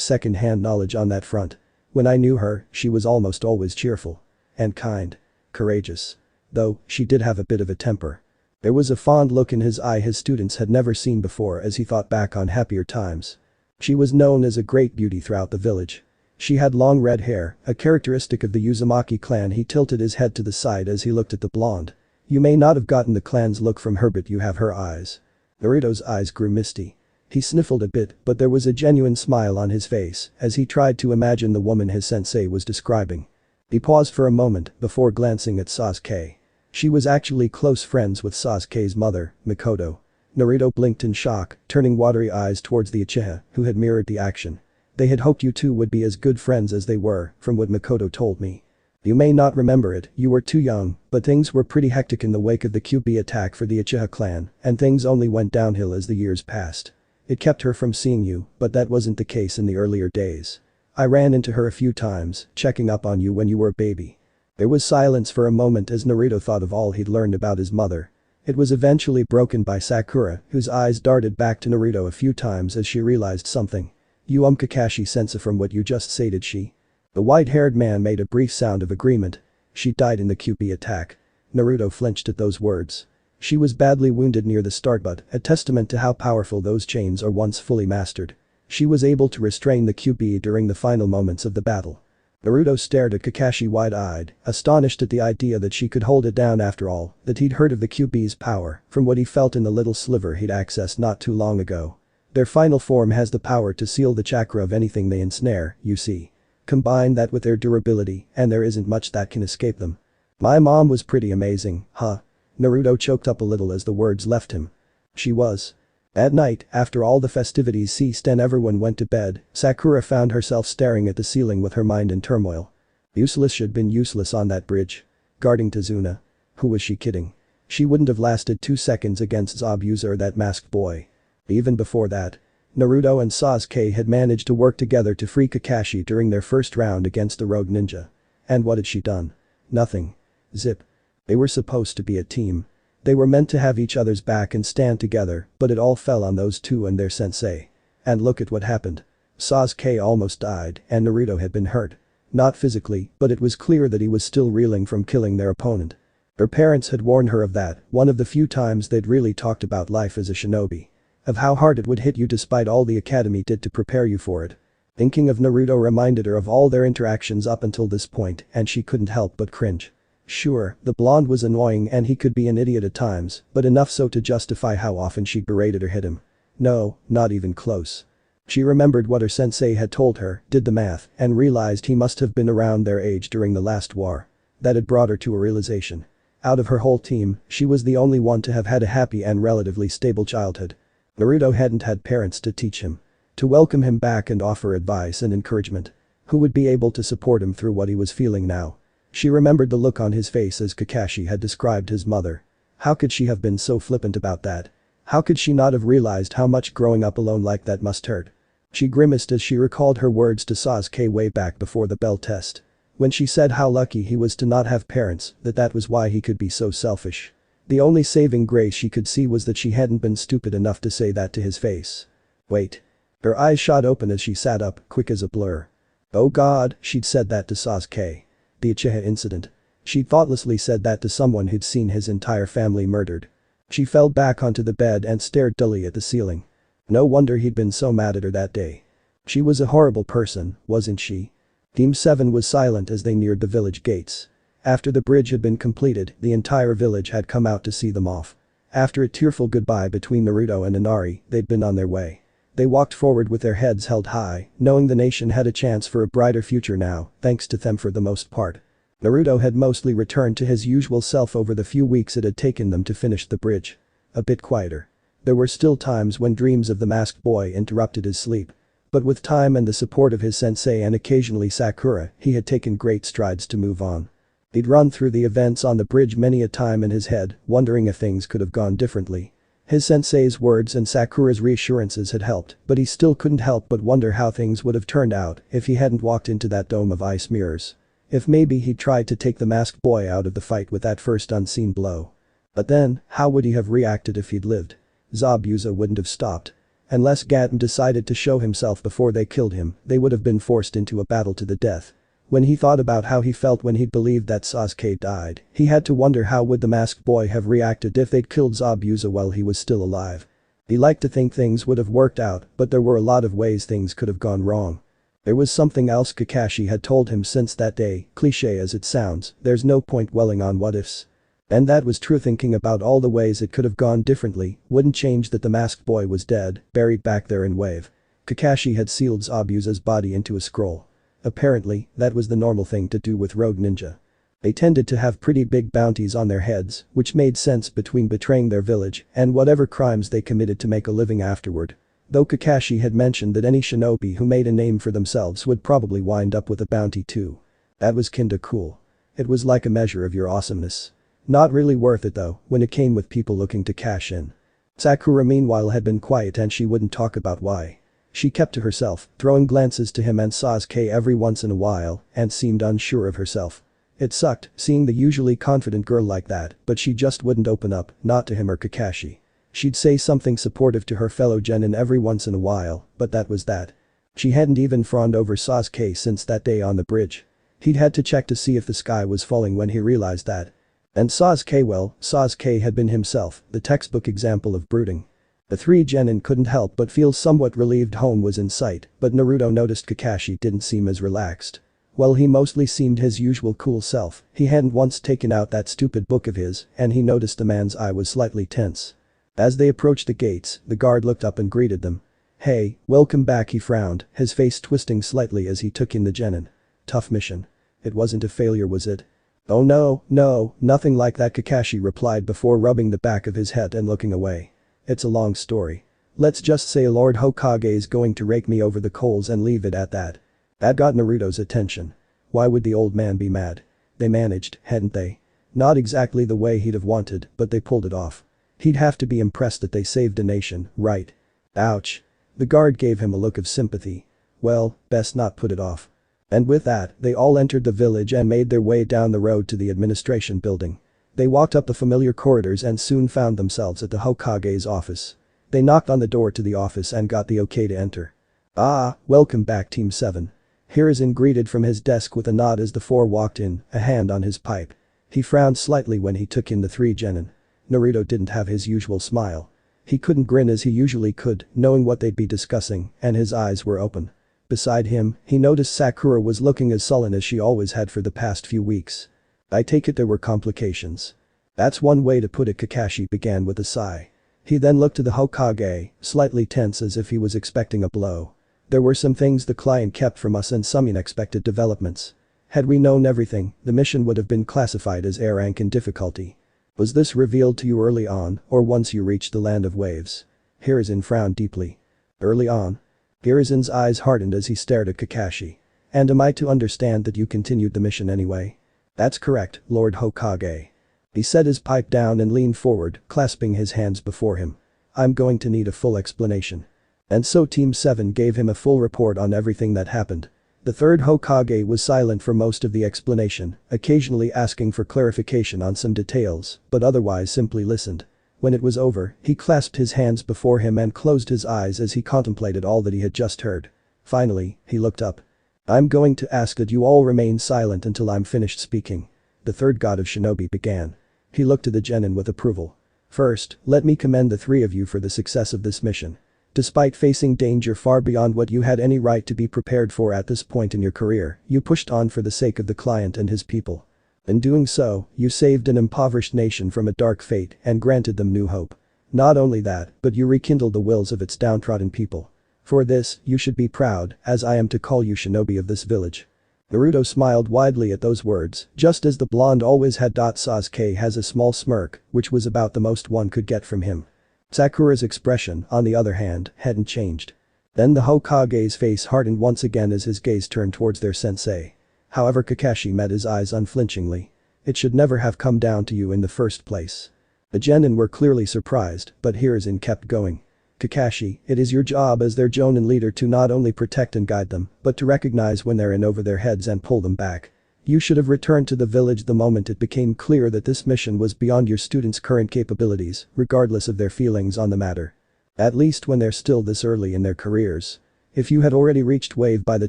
second-hand knowledge on that front. When I knew her, she was almost always cheerful. And kind. Courageous. Though, she did have a bit of a temper. There was a fond look in his eye his students had never seen before as he thought back on happier times. She was known as a great beauty throughout the village. She had long red hair, a characteristic of the Uzumaki clan. He tilted his head to the side as he looked at the blonde. You may not have gotten the clan's look from her, but you have her eyes. Naruto's eyes grew misty. He sniffled a bit, but there was a genuine smile on his face as he tried to imagine the woman his sensei was describing. He paused for a moment before glancing at Sasuke. She was actually close friends with Sasuke's mother, Mikoto. Naruto blinked in shock, turning watery eyes towards the Uchiha, who had mirrored the action. They had hoped you two would be as good friends as they were, from what Mikoto told me. You may not remember it, you were too young, but things were pretty hectic in the wake of the QB attack for the Uchiha clan, and things only went downhill as the years passed. It kept her from seeing you, but that wasn't the case in the earlier days. I ran into her a few times, checking up on you when you were a baby. There was silence for a moment as Naruto thought of all he'd learned about his mother. It was eventually broken by Sakura, whose eyes darted back to Naruto a few times as she realized something. You Kakashi sensei, from what you just say, did she? The white-haired man made a brief sound of agreement. She died in the QB attack. Naruto flinched at those words. She was badly wounded near the start, but a testament to how powerful those chains are once fully mastered. She was able to restrain the QB during the final moments of the battle. Naruto stared at Kakashi wide-eyed, astonished at the idea that she could hold it down after all, that he'd heard of the QB's power from what he felt in the little sliver he'd accessed not too long ago. Their final form has the power to seal the chakra of anything they ensnare, you see. Combine that with their durability, and there isn't much that can escape them. My mom was pretty amazing, huh? Naruto choked up a little as the words left him. She was. At night, after all the festivities ceased and everyone went to bed, Sakura found herself staring at the ceiling with her mind in turmoil. Useless, she'd been useless on that bridge. Guarding Tazuna. Who was she kidding? She wouldn't have lasted 2 seconds against Zabuza or that masked boy. Even before that, Naruto and Sasuke had managed to work together to free Kakashi during their first round against the rogue ninja. And what had she done? Nothing. Zip. They were supposed to be a team. They were meant to have each other's back and stand together, but it all fell on those two and their sensei. And look at what happened. Sasuke almost died and Naruto had been hurt. Not physically, but it was clear that he was still reeling from killing their opponent. Her parents had warned her of that, one of the few times they'd really talked about life as a shinobi. Of how hard it would hit you despite all the academy did to prepare you for it. Thinking of Naruto reminded her of all their interactions up until this point and she couldn't help but cringe. Sure, the blonde was annoying and he could be an idiot at times, but enough so to justify how often she berated or hit him. No, not even close. She remembered what her sensei had told her, did the math, and realized he must have been around their age during the last war. That had brought her to a realization. Out of her whole team, she was the only one to have had a happy and relatively stable childhood. Naruto hadn't had parents to teach him. To welcome him back and offer advice and encouragement. Who would be able to support him through what he was feeling now? She remembered the look on his face as Kakashi had described his mother. How could she have been so flippant about that? How could she not have realized how much growing up alone like that must hurt? She grimaced as she recalled her words to Sasuke way back before the bell test. When she said how lucky he was to not have parents, that was why he could be so selfish. The only saving grace she could see was that she hadn't been stupid enough to say that to his face. Wait. Her eyes shot open as she sat up, quick as a blur. Oh god, she'd said that to Sasuke. The Uchiha incident. She'd thoughtlessly said that to someone who'd seen his entire family murdered. She fell back onto the bed and stared dully at the ceiling. No wonder he'd been so mad at her that day. She was a horrible person, wasn't she? Team 7 was silent as they neared the village gates. After the bridge had been completed, the entire village had come out to see them off. After a tearful goodbye between Naruto and Inari, they'd been on their way. They walked forward with their heads held high, knowing the nation had a chance for a brighter future now, thanks to them for the most part. Naruto had mostly returned to his usual self over the few weeks it had taken them to finish the bridge. A bit quieter. There were still times when dreams of the masked boy interrupted his sleep. But with time and the support of his sensei and occasionally Sakura, he had taken great strides to move on. He'd run through the events on the bridge many a time in his head, wondering if things could have gone differently. His sensei's words and Sakura's reassurances had helped, but he still couldn't help but wonder how things would have turned out if he hadn't walked into that dome of ice mirrors. If maybe he'd tried to take the masked boy out of the fight with that first unseen blow. But then, how would he have reacted if he'd lived? Zabuza wouldn't have stopped. Unless Gaten decided to show himself before they killed him, they would have been forced into a battle to the death. When he thought about how he felt when he'd believed that Sasuke died, he had to wonder how would the masked boy have reacted if they'd killed Zabuza while he was still alive. He liked to think things would have worked out, but there were a lot of ways things could have gone wrong. There was something else Kakashi had told him since that day, cliché as it sounds, there's no point dwelling on what ifs. And that was true. Thinking about all the ways it could have gone differently wouldn't change that the masked boy was dead, buried back there in wave. Kakashi had sealed Zabuza's body into a scroll. Apparently, that was the normal thing to do with rogue ninja. They tended to have pretty big bounties on their heads, which made sense between betraying their village and whatever crimes they committed to make a living afterward. Though Kakashi had mentioned that any shinobi who made a name for themselves would probably wind up with a bounty too. That was kinda cool. It was like a measure of your awesomeness. Not really worth it though, when it came with people looking to cash in. Sakura meanwhile had been quiet and she wouldn't talk about why. She kept to herself, throwing glances to him and Sasuke every once in a while, and seemed unsure of herself. It sucked, seeing the usually confident girl like that, but she just wouldn't open up, not to him or Kakashi. She'd say something supportive to her fellow genin every once in a while, but that was that. She hadn't even fawned over Sasuke since that day on the bridge. He'd had to check to see if the sky was falling when he realized that. And Sasuke had been himself, the textbook example of brooding. The three genin couldn't help but feel somewhat relieved home was in sight, but Naruto noticed Kakashi didn't seem as relaxed. While he mostly seemed his usual cool self, he hadn't once taken out that stupid book of his, and he noticed the man's eye was slightly tense. As they approached the gates, the guard looked up and greeted them. "Hey, welcome back," he frowned, his face twisting slightly as he took in the genin. "Tough mission. It wasn't a failure, was it?" "Oh no, nothing like that," Kakashi replied before rubbing the back of his head and looking away. "It's a long story. Let's just say Lord Hokage's going to rake me over the coals and leave it at that." That got Naruto's attention. Why would the old man be mad? They managed, hadn't they? Not exactly the way he'd have wanted, but they pulled it off. He'd have to be impressed that they saved a nation, right? Ouch. The guard gave him a look of sympathy. Well, best not put it off. And with that, they all entered the village and made their way down the road to the administration building. They walked up the familiar corridors and soon found themselves at the Hokage's office. They knocked on the door to the office and got the okay to enter. "Ah, welcome back Team 7. Hiruzen greeted from his desk with a nod as the four walked in, a hand on his pipe. He frowned slightly when he took in the three genin. Naruto didn't have his usual smile. He couldn't grin as he usually could, knowing what they'd be discussing, and his eyes were open. Beside him, he noticed Sakura was looking as sullen as she always had for the past few weeks. "I take it there were complications." "That's one way to put it," Kakashi began with a sigh. He then looked to the Hokage, slightly tense as if he was expecting a blow. "There were some things the client kept from us and some unexpected developments. Had we known everything, the mission would have been classified as A rank in difficulty. Was this revealed to you early on, or once you reached the land of waves?" Hiruzen frowned deeply. "Early on?" Hiruzen's eyes hardened as he stared at Kakashi. "And am I to understand that you continued the mission anyway?" "That's correct, Lord Hokage." He set his pipe down and leaned forward, clasping his hands before him. "I'm going to need a full explanation." And so Team 7 gave him a full report on everything that happened. The third Hokage was silent for most of the explanation, occasionally asking for clarification on some details, but otherwise simply listened. When it was over, he clasped his hands before him and closed his eyes as he contemplated all that he had just heard. Finally, he looked up. "I'm going to ask that you all remain silent until I'm finished speaking." The third god of shinobi began. He looked to the genin with approval. "First, let me commend the three of you for the success of this mission. Despite facing danger far beyond what you had any right to be prepared for at this point in your career, you pushed on for the sake of the client and his people. In doing so, you saved an impoverished nation from a dark fate and granted them new hope. Not only that, but you rekindled the wills of its downtrodden people. For this, you should be proud, as I am to call you shinobi of this village." Naruto smiled widely at those words, just as the blonde always had. Sasuke has a small smirk, which was about the most one could get from him. Sakura's expression, on the other hand, hadn't changed. Then the Hokage's face hardened once again as his gaze turned towards their sensei. However, Kakashi met his eyes unflinchingly. "It should never have come down to you in the first place." The genin were clearly surprised, but Hiruzen kept going. "Kakashi, it is your job as their jonin leader to not only protect and guide them, but to recognize when they're in over their heads and pull them back. You should have returned to the village the moment it became clear that this mission was beyond your students' current capabilities, regardless of their feelings on the matter. At least when they're still this early in their careers. If you had already reached wave by the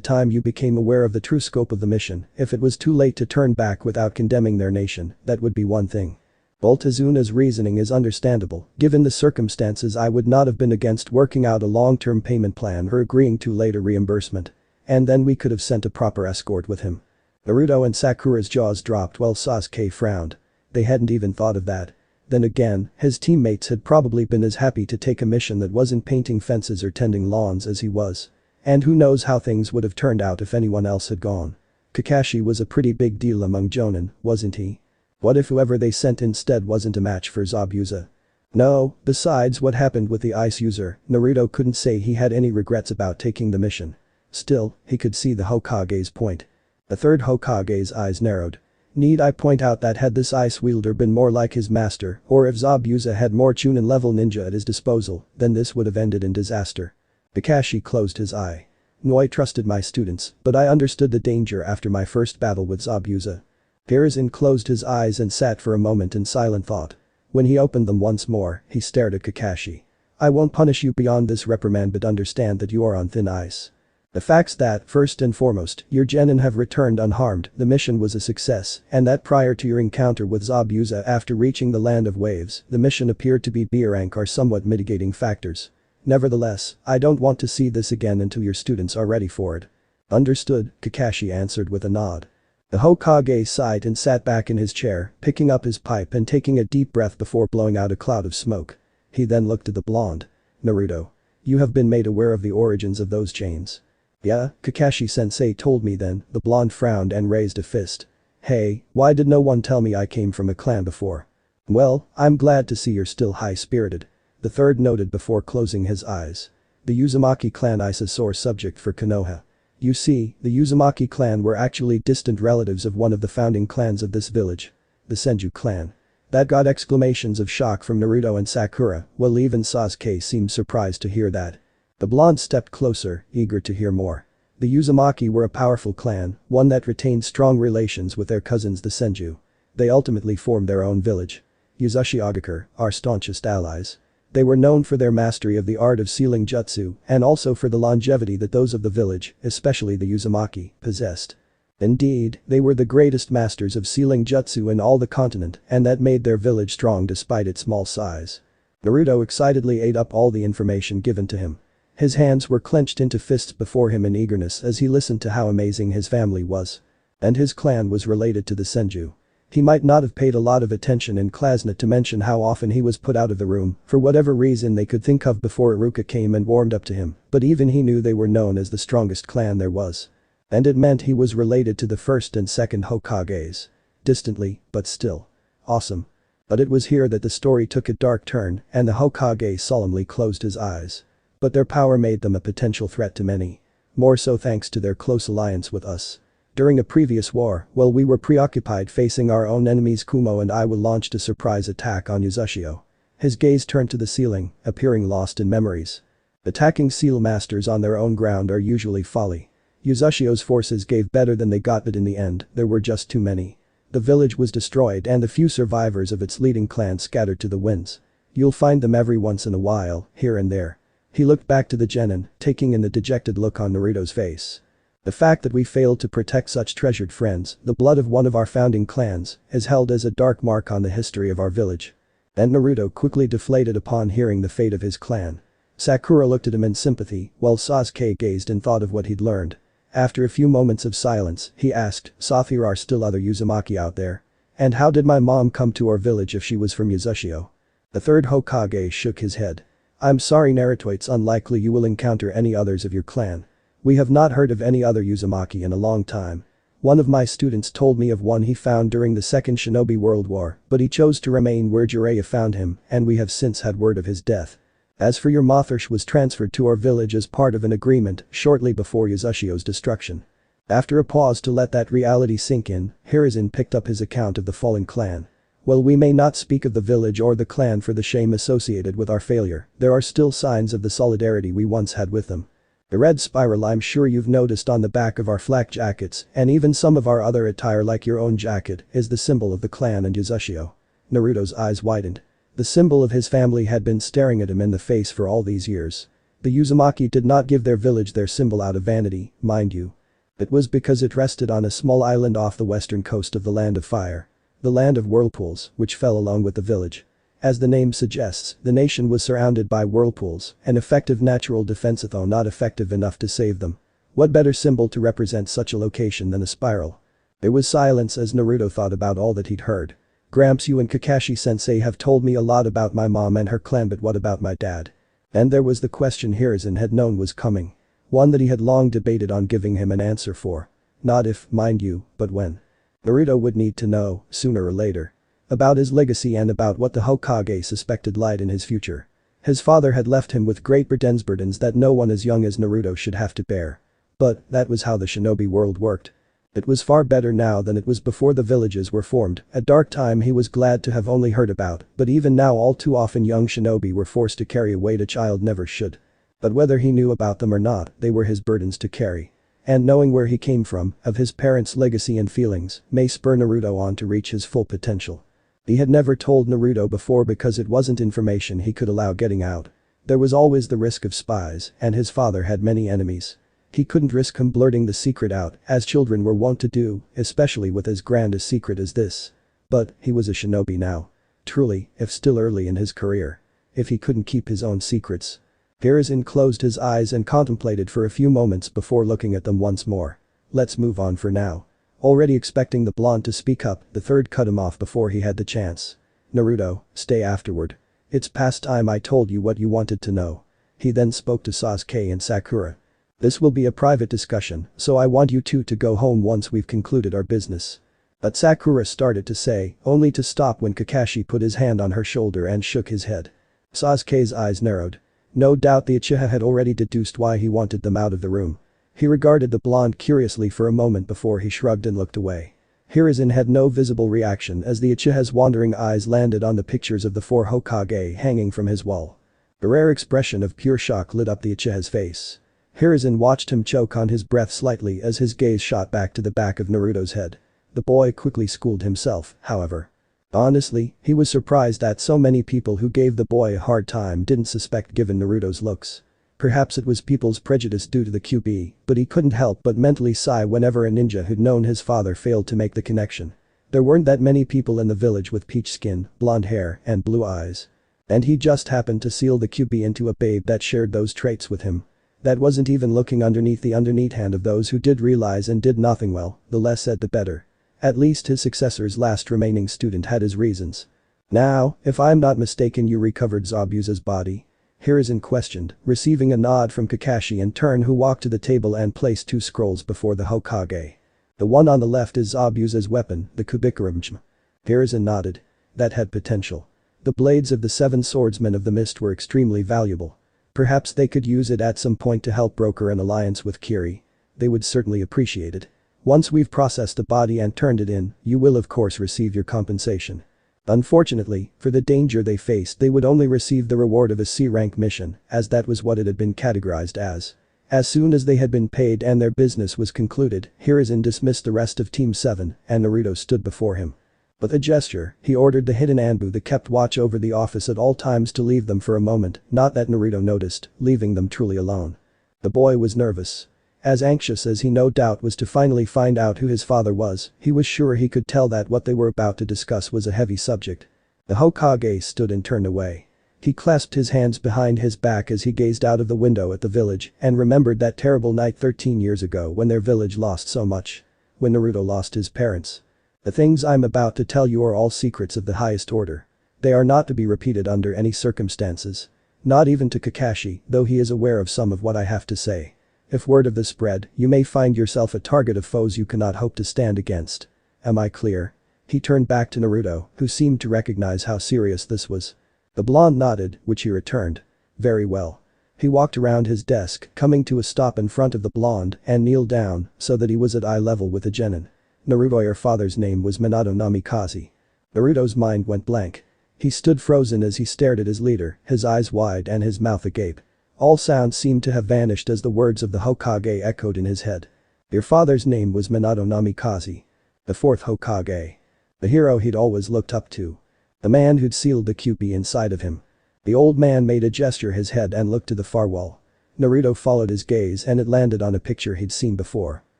time you became aware of the true scope of the mission, if it was too late to turn back without condemning their nation, that would be one thing. Boltazuna's reasoning is understandable. Given the circumstances, I would not have been against working out a long-term payment plan or agreeing to later reimbursement. And then we could have sent a proper escort with him." Naruto and Sakura's jaws dropped while Sasuke frowned. They hadn't even thought of that. Then again, his teammates had probably been as happy to take a mission that wasn't painting fences or tending lawns as he was. And who knows how things would have turned out if anyone else had gone. Kakashi was a pretty big deal among jonin, wasn't he? What if whoever they sent instead wasn't a match for Zabuza? No, besides what happened with the ice user, Naruto couldn't say he had any regrets about taking the mission. Still, he could see the Hokage's point. The third Hokage's eyes narrowed. Need I point out that had this ice wielder been more like his master, or if Zabuza had more Chunin level ninja at his disposal, then this would have ended in disaster. Kakashi closed his eye. "No, I trusted my students, but I understood the danger after my first battle with Zabuza." Hiruzen closed his eyes and sat for a moment in silent thought. When he opened them once more, he stared at Kakashi. "I won't punish you beyond this reprimand, but understand that you are on thin ice. The fact's that, first and foremost, your genin have returned unharmed, the mission was a success, and that prior to your encounter with Zabuza after reaching the Land of Waves, the mission appeared to be B rank are somewhat mitigating factors. Nevertheless, I don't want to see this again until your students are ready for it." "Understood," Kakashi answered with a nod. The Hokage sighed and sat back in his chair, picking up his pipe and taking a deep breath before blowing out a cloud of smoke. He then looked at the blonde. "Naruto. You have been made aware of the origins of those chains." "Yeah, Kakashi-sensei told me then," the blonde frowned and raised a fist. "Hey, why did no one tell me I came from a clan before?" "Well, I'm glad to see you're still high-spirited," the third noted before closing his eyes. "The Uzumaki clan is a sore subject for Konoha. You see, the Uzumaki clan were actually distant relatives of one of the founding clans of this village. The Senju clan." That got exclamations of shock from Naruto and Sakura, while even Sasuke seemed surprised to hear that. The blonde stepped closer, eager to hear more. The Uzumaki were a powerful clan, one that retained strong relations with their cousins the Senju. They ultimately formed their own village. Uzushiogakure, our staunchest allies. They were known for their mastery of the art of sealing jutsu and also for the longevity that those of the village, especially the Uzumaki, possessed. Indeed, they were the greatest masters of sealing jutsu in all the continent, and that made their village strong despite its small size. Naruto excitedly ate up all the information given to him. His hands were clenched into fists before him in eagerness as he listened to how amazing his family was. And his clan was related to the Senju. He might not have paid a lot of attention in class, not to mention how often he was put out of the room for whatever reason they could think of before Iruka came and warmed up to him, but even he knew they were known as the strongest clan there was. And it meant he was related to the first and second Hokages. Distantly, but still. Awesome. But it was here that the story took a dark turn and the Hokage solemnly closed his eyes. But their power made them a potential threat to many. More so thanks to their close alliance with us. During a previous war, while we were preoccupied facing our own enemies, Kumo and I launched a surprise attack on Uzushio. His gaze turned to the ceiling, appearing lost in memories. Attacking seal masters on their own ground are usually folly. Uzushio's forces gave better than they got, but in the end, there were just too many. The village was destroyed and the few survivors of its leading clan scattered to the winds. You'll find them every once in a while, here and there. He looked back to the genin, taking in the dejected look on Naruto's face. The fact that we failed to protect such treasured friends, the blood of one of our founding clans, is held as a dark mark on the history of our village. And Naruto quickly deflated upon hearing the fate of his clan. Sakura looked at him in sympathy, while Sasuke gazed and thought of what he'd learned. After a few moments of silence, he asked, "So there are still other Uzumaki out there?" And how did my mom come to our village if she was from Uzushio? The third Hokage shook his head. I'm sorry Naruto, it's unlikely you will encounter any others of your clan. We have not heard of any other Uzumaki in a long time. One of my students told me of one he found during the Second Shinobi World War, but he chose to remain where Jiraiya found him, and we have since had word of his death. As for your Motherish was transferred to our village as part of an agreement shortly before Uzushio's destruction. After a pause to let that reality sink in, Hiruzen picked up his account of the fallen clan. While we may not speak of the village or the clan for the shame associated with our failure, there are still signs of the solidarity we once had with them. The red spiral I'm sure you've noticed on the back of our flak jackets, and even some of our other attire like your own jacket, is the symbol of the clan and Uzushio. Naruto's eyes widened. The symbol of his family had been staring at him in the face for all these years. The Uzumaki did not give their village their symbol out of vanity, mind you. It was because it rested on a small island off the western coast of the Land of Fire. The Land of Whirlpools, which fell along with the village. As the name suggests, the nation was surrounded by whirlpools, an effective natural defense though not effective enough to save them. What better symbol to represent such a location than a spiral? There was silence as Naruto thought about all that he'd heard. Gramps, you and Kakashi-sensei have told me a lot about my mom and her clan, but what about my dad? And there was the question Hiruzen had known was coming. One that he had long debated on giving him an answer for. Not if, mind you, but when. Naruto would need to know, sooner or later. About his legacy and about what the Hokage suspected lied in his future. His father had left him with great burdens that no one as young as Naruto should have to bear. But that was how the shinobi world worked. It was far better now than it was before the villages were formed, a dark time he was glad to have only heard about, but even now all too often young shinobi were forced to carry a weight a child never should. But whether he knew about them or not, they were his burdens to carry. And knowing where he came from, of his parents' legacy and feelings, may spur Naruto on to reach his full potential. He had never told Naruto before because it wasn't information he could allow getting out. There was always the risk of spies, and his father had many enemies. He couldn't risk him blurting the secret out, as children were wont to do, especially with as grand a secret as this. But he was a shinobi now. Truly, if still early in his career. If he couldn't keep his own secrets. Hiruzen closed his eyes and contemplated for a few moments before looking at them once more. Let's move on for now. Already expecting the blonde to speak up, the third cut him off before he had the chance. Naruto, stay afterward. It's past time I told you what you wanted to know. He then spoke to Sasuke and Sakura. This will be a private discussion, so I want you two to go home once we've concluded our business. But Sakura started to say, only to stop when Kakashi put his hand on her shoulder and shook his head. Sasuke's eyes narrowed. No doubt the Uchiha had already deduced why he wanted them out of the room. He regarded the blonde curiously for a moment before he shrugged and looked away. Hiruzen had no visible reaction as the Uchiha's wandering eyes landed on the pictures of the four Hokage hanging from his wall. A rare expression of pure shock lit up the Uchiha's face. Hiruzen watched him choke on his breath slightly as his gaze shot back to the back of Naruto's head. The boy quickly schooled himself, however. Honestly, he was surprised that so many people who gave the boy a hard time didn't suspect given Naruto's looks. Perhaps it was people's prejudice due to the QB, but he couldn't help but mentally sigh whenever a ninja who'd known his father failed to make the connection. There weren't that many people in the village with peach skin, blonde hair, and blue eyes. And he just happened to seal the QB into a babe that shared those traits with him. That wasn't even looking underneath the hand of those who did realize and did nothing well, the less said the better. At least his successor's last remaining student had his reasons. Now, if I'm not mistaken, you recovered Zabuza's body? Hiruzen questioned, receiving a nod from Kakashi in turn, who walked to the table and placed two scrolls before the Hokage. The one on the left is Zabuza's weapon, the Kubikuramjm. Hiruzen nodded. That had potential. The blades of the 7 swordsmen of the mist were extremely valuable. Perhaps they could use it at some point to help broker an alliance with Kiri. They would certainly appreciate it. Once we've processed the body and turned it in, you will of course receive your compensation. Unfortunately, for the danger they faced, they would only receive the reward of a C-rank mission, as that was what it had been categorized as. As soon as they had been paid and their business was concluded, Hiruzen dismissed the rest of Team 7, and Naruto stood before him. With a gesture, he ordered the hidden Anbu that kept watch over the office at all times to leave them for a moment, not that Naruto noticed, leaving them truly alone. The boy was nervous. As anxious as he no doubt was to finally find out who his father was, he was sure he could tell that what they were about to discuss was a heavy subject. The Hokage stood and turned away. He clasped his hands behind his back as he gazed out of the window at the village and remembered that terrible night 13 years ago when their village lost so much. When Naruto lost his parents. The things I'm about to tell you are all secrets of the highest order. They are not to be repeated under any circumstances. Not even to Kakashi, though he is aware of some of what I have to say. If word of this spread, you may find yourself a target of foes you cannot hope to stand against. Am I clear? He turned back to Naruto, who seemed to recognize how serious this was. The blonde nodded, which he returned. Very well. He walked around his desk, coming to a stop in front of the blonde and kneeled down so that he was at eye level with the genin. Naruto, your father's name was Minato Namikaze. Naruto's mind went blank. He stood frozen as he stared at his leader, his eyes wide and his mouth agape. All sound seemed to have vanished as the words of the Hokage echoed in his head. Your father's name was Minato Namikaze. The fourth Hokage. The hero he'd always looked up to. The man who'd sealed the QP inside of him. The old man made a gesture his head and looked to the far wall. Naruto followed his gaze and it landed on a picture he'd seen before.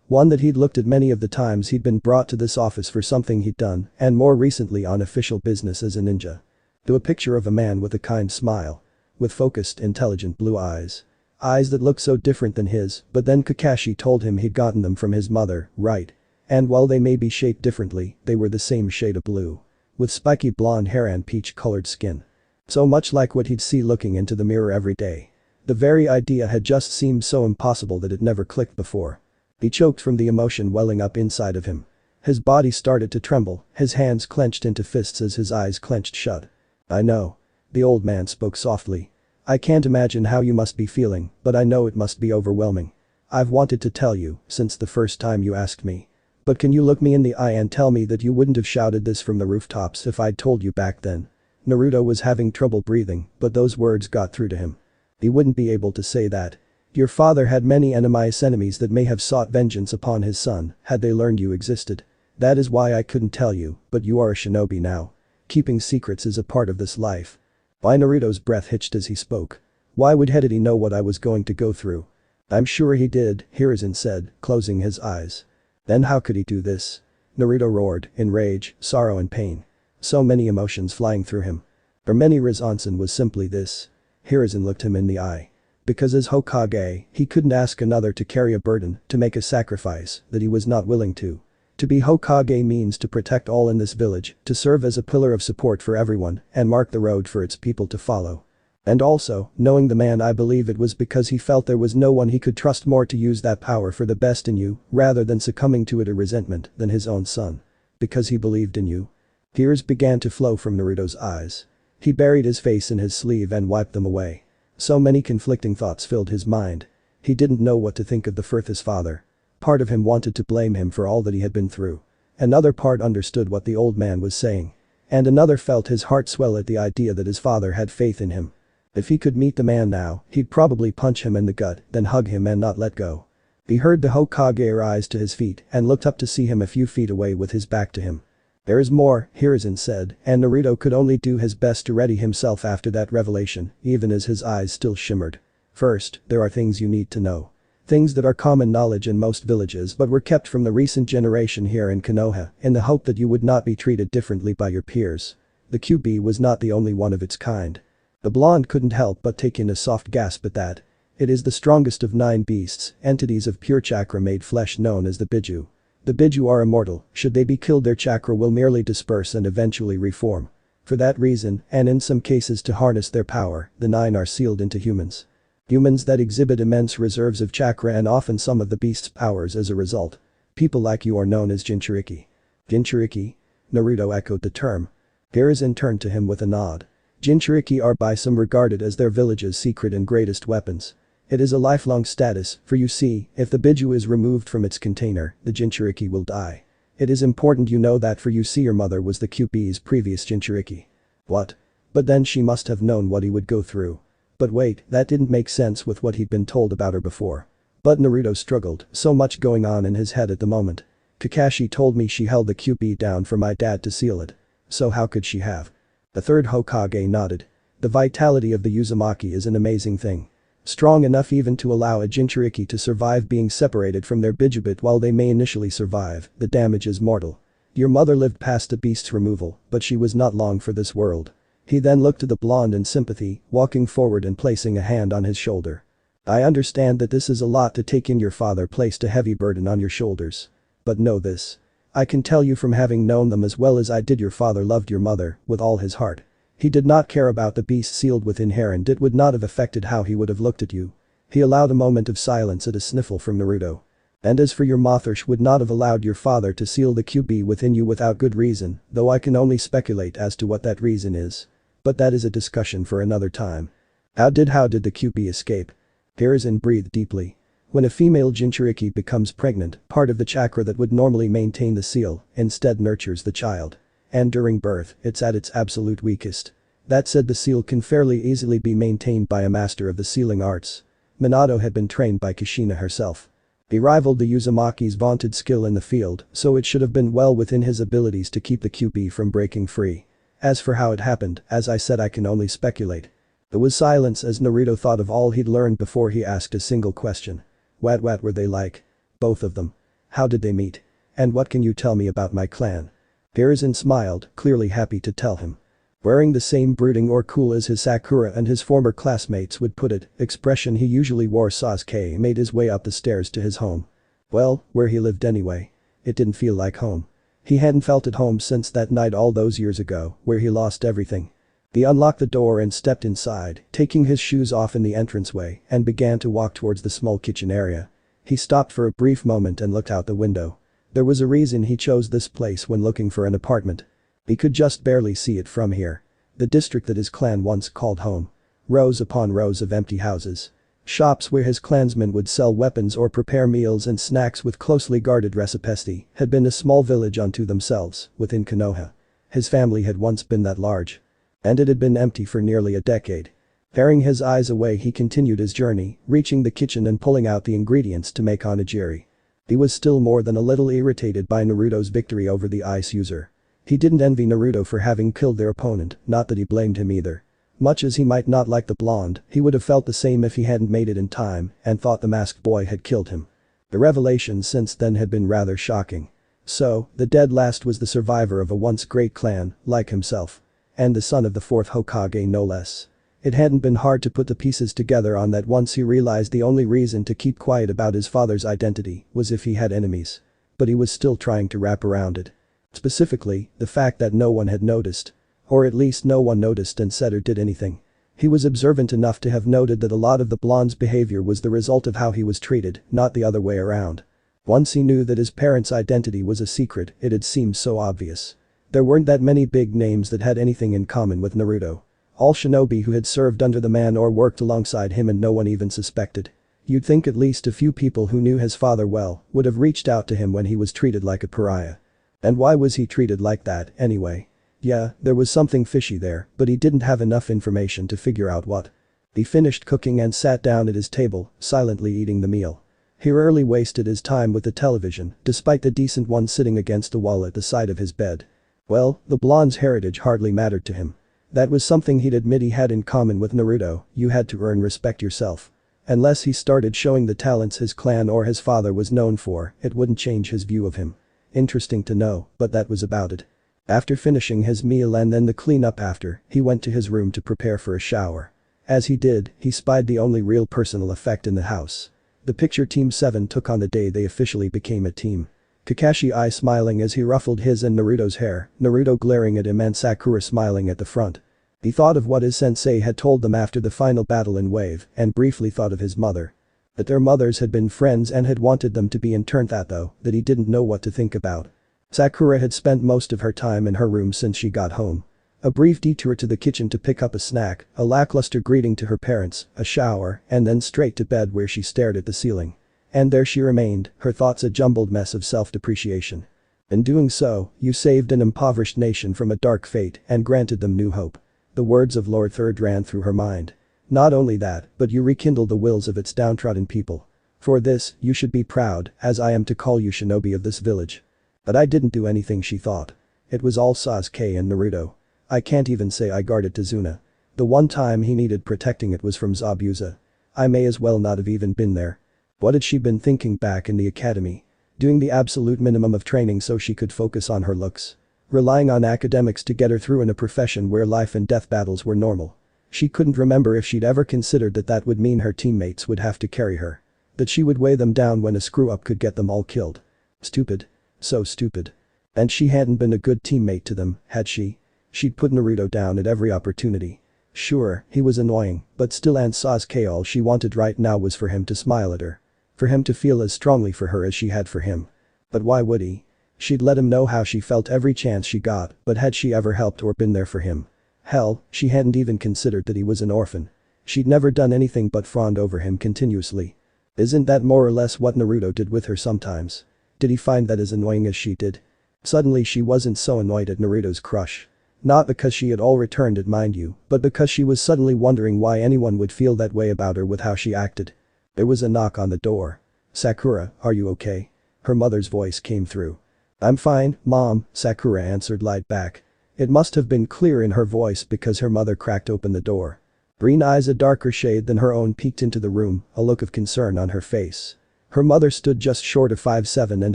One that he'd looked at many of the times he'd been brought to this office for something he'd done, and more recently on official business as a ninja. To a picture of a man with a kind smile. With focused, intelligent blue eyes. Eyes that looked so different than his, but then Kakashi told him he'd gotten them from his mother, right? And while they may be shaped differently, they were the same shade of blue. With spiky blonde hair and peach-colored skin. So much like what he'd see looking into the mirror every day. The very idea had just seemed so impossible that it never clicked before. He choked from the emotion welling up inside of him. His body started to tremble, his hands clenched into fists as his eyes clenched shut. I know. The old man spoke softly. I can't imagine how you must be feeling, but I know it must be overwhelming. I've wanted to tell you since the first time you asked me. But can you look me in the eye and tell me that you wouldn't have shouted this from the rooftops if I'd told you back then? Naruto was having trouble breathing, but those words got through to him. He wouldn't be able to say that. Your father had many enemies that may have sought vengeance upon his son had they learned you existed. That is why I couldn't tell you, but you are a shinobi now. Keeping secrets is a part of this life. Why? Naruto's breath hitched as he spoke. Why would Hideki know what I was going to go through? I'm sure he did, Hiruzen said, closing his eyes. Then how could he do this? Naruto roared, in rage, sorrow and pain. So many emotions flying through him. For many Rizansen was simply this. Hiruzen looked him in the eye. Because as Hokage, he couldn't ask another to carry a burden, to make a sacrifice, that he was not willing to. To be Hokage means to protect all in this village, to serve as a pillar of support for everyone, and mark the road for its people to follow. And also, knowing the man, I believe it was because he felt there was no one he could trust more to use that power for the best in you, rather than succumbing to it or resentment, than his own son. Because he believed in you. Tears began to flow from Naruto's eyes. He buried his face in his sleeve and wiped them away. So many conflicting thoughts filled his mind. He didn't know what to think of the Firth's father. Part of him wanted to blame him for all that he had been through. Another part understood what the old man was saying. And another felt his heart swell at the idea that his father had faith in him. If he could meet the man now, he'd probably punch him in the gut, then hug him and not let go. He heard the Hokage rise to his feet and looked up to see him a few feet away with his back to him. There is more, Hiruzen said, and Naruto could only do his best to ready himself after that revelation, even as his eyes still shimmered. First, there are things you need to know. Things that are common knowledge in most villages but were kept from the recent generation here in Konoha, in the hope that you would not be treated differently by your peers. The QB was not the only one of its kind. The blonde couldn't help but take in a soft gasp at that. It is the strongest of 9 beasts, entities of pure chakra made flesh known as the Biju. The Biju are immortal, should they be killed their chakra will merely disperse and eventually reform. For that reason, and in some cases to harness their power, the 9 are sealed into humans. Humans that exhibit immense reserves of chakra and often some of the beast's powers as a result. People like you are known as Jinchuriki. Jinchuriki? Naruto echoed the term. Hiruzen turned to him with a nod. Jinchuriki are by some regarded as their village's secret and greatest weapons. It is a lifelong status, for you see, if the Biju is removed from its container, the Jinchuriki will die. It is important you know that, for you see your mother was the QP's previous Jinchuriki. What? But then she must have known what he would go through. But wait, that didn't make sense with what he'd been told about her before. But Naruto struggled, so much going on in his head at the moment. Kakashi told me she held the QP down for my dad to seal it. So how could she have? The third Hokage nodded. The vitality of the Uzumaki is an amazing thing. Strong enough even to allow a Jinchuriki to survive being separated from their Bijubit. While they may initially survive, the damage is mortal. Your mother lived past the beast's removal, but she was not long for this world. He then looked to the blonde in sympathy, walking forward and placing a hand on his shoulder. I understand that this is a lot to take in. Your father placed a heavy burden on your shoulders. But know this. I can tell you from having known them as well as I did, your father loved your mother with all his heart. He did not care about the beast sealed within her, and it would not have affected how he would have looked at you." He allowed a moment of silence at a sniffle from Naruto. "And as for your mother, she would not have allowed your father to seal the QB within you without good reason, though I can only speculate as to what that reason is. But that is a discussion for another time. How did the QB escape?" Hiruzen breathed deeply. When a female Jinchuriki becomes pregnant, part of the chakra that would normally maintain the seal instead nurtures the child. And during birth, it's at its absolute weakest. That said, the seal can fairly easily be maintained by a master of the sealing arts. Minato had been trained by Kushina herself. He rivaled the Uzumaki's vaunted skill in the field, so it should have been well within his abilities to keep the QB from breaking free. As for how it happened, as I said, I can only speculate. There was silence as Naruto thought of all he'd learned before he asked a single question. What were they like? Both of them. How did they meet? And what can you tell me about my clan? Hiruzen smiled, clearly happy to tell him. Wearing the same brooding or cool as his Sakura and his former classmates would put it, expression he usually wore, Sasuke made his way up the stairs to his home. Well, where he lived anyway. It didn't feel like home. He hadn't felt at home since that night all those years ago, where he lost everything. He unlocked the door and stepped inside, taking his shoes off in the entranceway, and began to walk towards the small kitchen area. He stopped for a brief moment and looked out the window. There was a reason he chose this place when looking for an apartment. He could just barely see it from here. The district that his clan once called home. Rows upon rows of empty houses. Shops where his clansmen would sell weapons or prepare meals and snacks with closely guarded recipes had been a small village unto themselves, within Konoha. His family had once been that large. And it had been empty for nearly a decade. Tearing his eyes away, he continued his journey, reaching the kitchen and pulling out the ingredients to make onigiri. He was still more than a little irritated by Naruto's victory over the ice user. He didn't envy Naruto for having killed their opponent, not that he blamed him either. Much as he might not like the blonde, he would have felt the same if he hadn't made it in time and thought the masked boy had killed him. The revelations since then had been rather shocking. So, the dead last was the survivor of a once great clan, like himself. And the son of the fourth Hokage no less. It hadn't been hard to put the pieces together on that once he realized the only reason to keep quiet about his father's identity was if he had enemies. But he was still trying to wrap around it. Specifically, the fact that no one had noticed. Or at least no one noticed and said or did anything. He was observant enough to have noted that a lot of the blonde's behavior was the result of how he was treated, not the other way around. Once he knew that his parents' identity was a secret, it had seemed so obvious. There weren't that many big names that had anything in common with Naruto. All shinobi who had served under the man or worked alongside him, and no one even suspected. You'd think at least a few people who knew his father well would have reached out to him when he was treated like a pariah. And why was he treated like that, anyway? Yeah, there was something fishy there, but he didn't have enough information to figure out what. He finished cooking and sat down at his table, silently eating the meal. He rarely wasted his time with the television, despite the decent one sitting against the wall at the side of his bed. Well, the blonde's heritage hardly mattered to him. That was something he'd admit he had in common with Naruto: you had to earn respect yourself. Unless he started showing the talents his clan or his father was known for, it wouldn't change his view of him. Interesting to know, but that was about it. After finishing his meal and then the cleanup after, he went to his room to prepare for a shower. As he did, he spied the only real personal effect in the house. The picture Team 7 took on the day they officially became a team. Kakashi eye smiling as he ruffled his and Naruto's hair, Naruto glaring at him and Sakura smiling at the front. He thought of what his sensei had told them after the final battle in Wave and briefly thought of his mother. That their mothers had been friends and had wanted them to be in turn, that though, that he didn't know what to think about. Sakura had spent most of her time in her room since she got home. A brief detour to the kitchen to pick up a snack, a lackluster greeting to her parents, a shower, and then straight to bed where she stared at the ceiling. And there she remained, her thoughts a jumbled mess of self-depreciation. In doing so, you saved an impoverished nation from a dark fate and granted them new hope. The words of Lord Third ran through her mind. Not only that, but you rekindled the wills of its downtrodden people. For this, you should be proud, as I am to call you shinobi of this village. But I didn't do anything, she thought. It was all Sasuke and Naruto. I can't even say I guarded Tazuna. The one time he needed protecting it was from Zabuza. I may as well not have even been there. What had she been thinking back in the academy? Doing the absolute minimum of training so she could focus on her looks. Relying on academics to get her through in a profession where life and death battles were normal. She couldn't remember if she'd ever considered that that would mean her teammates would have to carry her. That she would weigh them down when a screw-up could get them all killed. Stupid. So stupid. And she hadn't been a good teammate to them, had she? She'd put Naruto down at every opportunity. Sure, he was annoying, but still and Sasuke all she wanted right now was for him to smile at her. For him to feel as strongly for her as she had for him. But why would he? She'd let him know how she felt every chance she got, but had she ever helped or been there for him? Hell, she hadn't even considered that he was an orphan. She'd never done anything but fawned over him continuously. Isn't that more or less what Naruto did with her sometimes? Did he find that as annoying as she did? Suddenly she wasn't so annoyed at Naruto's crush. Not because she had all returned it mind you, but because she was suddenly wondering why anyone would feel that way about her with how she acted. There was a knock on the door. "Sakura, are you okay?" Her mother's voice came through. "I'm fine, Mom," Sakura answered light back. It must have been clear in her voice because her mother cracked open the door. Green eyes a darker shade than her own peeked into the room, a look of concern on her face. Her mother stood just short of 5'7" and